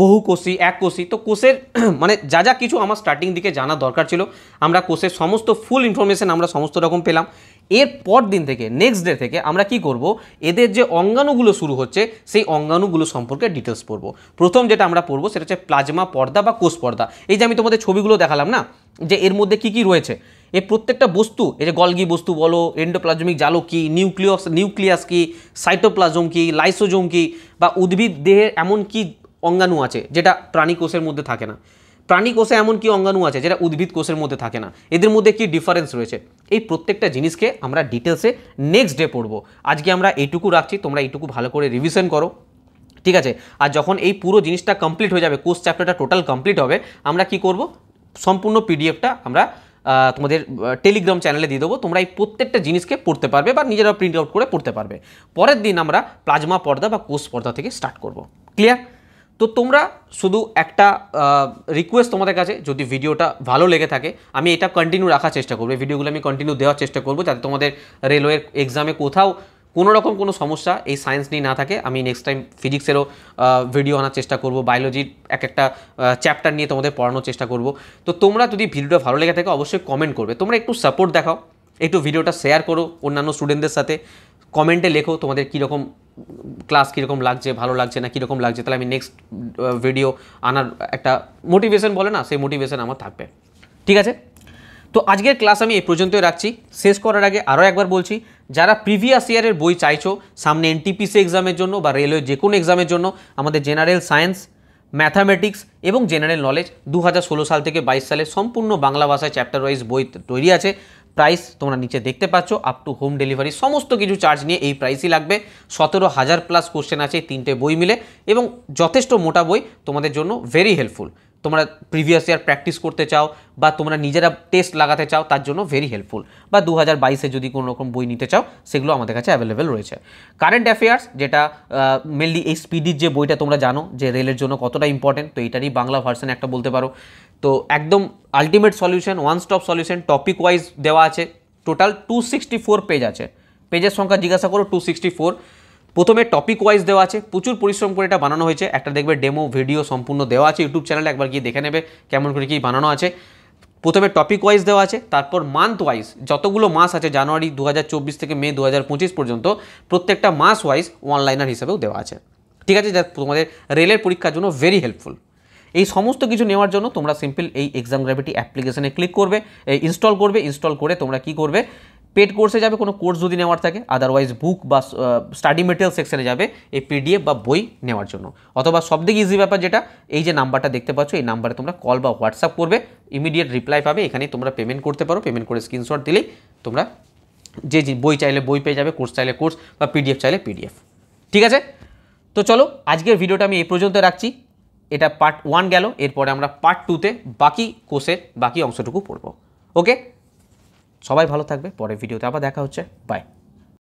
বহুকোষী, এককোষী। তো কোষের মানে যা যা কিছু আমার স্টার্টিং দিকে জানা দরকার ছিল, আমরা কোষের সমস্ত ফুল ইনফরমেশন আমরা সমস্ত রকম পেলাম। এরপর দিন থেকে নেক্সট ডে থেকে আমরা কি করব, এদের যে অঙ্গাণুগুলো শুরু হচ্ছে সেই অঙ্গাণুগুলো সম্পর্কে ডিটেলস পড়ব। প্রথম যেটা আমরা পড়ব সেটা হচ্ছে প্লাজমা পর্দা বা কোষ পর্দা। এই যে আমি তোমাদের ছবিগুলো দেখালাম না, যে এর মধ্যে কি কি রয়েছে, এই প্রত্যেকটা বস্তু, এই যে গলগি বস্তু বলো, এন্ডোপ্লাজমিক জালক কি, নিউক্লিয়াস কি, সাইটোপ্লাজম কি, লাইসোজোম কি, বা উদ্ভিদ দেহের এমন কি অঙ্গাণু আছে যেটা প্রাণী কোষের মধ্যে থাকে না, প্রাণী কোষে এমন কি অঙ্গাণু আছে যেটা উদ্ভিদ কোষের মধ্যে থাকে না, এদের মধ্যে কি ডিফারেন্স রয়েছে, এই প্রত্যেকটা জিনিসকে আমরা ডিটেলসে নেক্সট ডে পড়বো। আজকে আমরা এইটুকু রাখছি, তোমরা এইটুকু ভালো করে রিভিশন করো, ঠিক আছে? আর যখন এই পুরো জিনিসটা কমপ্লিট হয়ে যাবে, কোষ চ্যাপ্টারটা টোটাল কমপ্লিট হবে, আমরা কি করব, সম্পূর্ণ পিডিএফটা আমরা তোমাদের টেলিগ্রাম চ্যানেলে দিয়ে দেবো। তোমরা এই প্রত্যেকটা জিনিসকে পড়তে পারবে বা নিজেরা প্রিন্ট আউট করে পড়তে পারবে। পরের দিন আমরা প্লাজমা পর্দা বা কোষ পর্দা থেকে স্টার্ট করব। ক্লিয়ার? তো তোমরা শুধু একটা রিকোয়েস্ট তোমাদের কাছে, যদি ভিডিওটা ভালো লেগে থাকে আমি এটা কন্টিনিউ রাখার চেষ্টা করবো, ভিডিওগুলো আমি কন্টিনিউ দেওয়ার চেষ্টা করবো, যাতে তোমাদের রেলওয়ের এক্সামে কোথাও কোনো রকম কোনো সমস্যা এই সায়েন্স নিয়ে না থাকে। আমি নেক্সট টাইম ফিজিক্সেরও ভিডিও আনার চেষ্টা করব, বায়োলজির একটা চ্যাপ্টার নিয়ে তোমাদের পড়ানোর চেষ্টা করব। তো তোমরা যদি ভিডিওটা ভালো লেগে থাকে অবশ্যই কমেন্ট করবে, তোমরা একটু সাপোর্ট দেখাও, একটু ভিডিওটা শেয়ার করো অন্যান্য স্টুডেন্টদের সাথে, কমেন্টে লেখো তোমাদের কীরকম ক্লাস, কীরকম লাগছে, ভালো লাগছে না কীরকম লাগছে, তাহলে আমি নেক্সট ভিডিও আনার একটা মোটিভেশন বলে না, সেই মোটিভেশন আমার থাকবে। ঠিক আছে? তো আজকের ক্লাস আমি এই পর্যন্তই রাখছি। শেষ করার আগে আরও একবার বলছি, যারা প্রিভিয়াস ইয়ারের বই চাইছো সামনে এনটিপিসি এক্সামের জন্য বা রেলওয়ে যে কোনো এক্সামের জন্য, আমাদের জেনারেল সায়েন্স, ম্যাথামেটিক্স এবং জেনারেল নলেজ 2016 সাল থেকে 22 সালে সম্পূর্ণ বাংলা ভাষায় চ্যাপ্টার ওয়াইজ বই তৈরি আছে। প্রাইস তোমরা নিচে দেখতে পাচ্ছ, আপ টু হোম ডেলিভারি সমস্ত কিছু চার্জ নিয়ে এই প্রাইসই লাগবে। 17,000 প্লাস কোশ্চেন আছে 3টে বই মিলে এবং যথেষ্ট মোটা বই, তোমাদের জন্য ভেরি হেল্পফুল। তোমরা প্রিভিয়াস ইয়ার প্র্যাকটিস করতে চাও বা তোমরা নিজেরা টেস্ট লাগাতে চাও, তার জন্য ভেরি হেল্পফুল। বা 2022-এ যদি কোনো রকম বই নিতে চাও, সেগুলো আমাদের কাছে অ্যাভেলেবেল রয়েছে। কারেন্ট অ্যাফেয়ার্স, যেটা মেনলি এই স্পিডির যে বইটা তোমরা জানো যে রেলের জন্য কতটা ইম্পর্টেন্ট, তো এটারই বাংলা ভার্সন একটা বলতে পারো। তো একদম ultimate solution, one stop solution, topic wise দেওয়া আছে। টোটাল 264 পেজ আছে। পেজের সংখ্যা জিজ্ঞাসা করো, 264। প্রথমে টপিক ওয়াইজ দেওয়া আছে, প্রচুর পরিশ্রম করে এটা বানানো হয়েছে। একটা দেখবে ডেমো ভিডিও সম্পূর্ণ দেওয়া আছে ইউটিউব চ্যানেলে, একবার গিয়ে দেখে নেবে কেমন করে কী বানানো আছে। প্রথমে টপিক ওয়াইজ দেওয়া আছে, তারপর মান্থ ওয়াইজ যতগুলো মাস আছে, জানুয়ারি 2024 থেকে মে 2025 পর্যন্ত, প্রত্যেকটা মাস ওয়াইজ অনলাইনার হিসেবেও দেওয়া আছে। ঠিক আছে, যা তোমাদের রেলের পরীক্ষার জন্য ভেরি হেল্পফুল। এই সমস্ত কিছু নেওয়ার জন্য তোমরা সিম্পল এই এক্সাম গ্র্যাভিটি অ্যাপ্লিকেশনে ক্লিক করবে, ইনস্টল করবে। ইনস্টল করে তোমরা কি করবে, পেড কোর্সে যাবে কোনো কোর্স যদি নেওয়ার থাকে, আদারওয়াইজ বুক বা স্টাডি মেটেরিয়াল সেকশনে যাবে এই পিডিএফ বা বই নেওয়ার জন্য। অথবা সবথেকে ইজি ব্যাপার যেটা, এই যে নাম্বারটা দেখতে পাচ্ছ, এই নাম্বারে তোমরা কল বা হোয়াটসঅ্যাপ করবে, ইমিডিয়েট রিপ্লাই পাবে। এখানে তোমরা পেমেন্ট করতে পারো, পেমেন্ট করে স্ক্রিনশট দিলেই তোমরা যে বই চাইলে বই পেয়ে যাবে, কোর্স চাইলে কোর্স বা পিডিএফ চাইলে পিডিএফ। ঠিক আছে, তো চলো আজকের ভিডিওটা আমি এই পর্যন্ত রাখছি। এটা পার্ট 1 গেল, এরপরে আমরা পার্ট 2-তে বাকি কোর্সের বাকি অংশটুকু পড়ব। ওকে, সবাই ভালো থাকবে, পরের ভিডিওতে আবার দেখা হচ্ছে, বাই।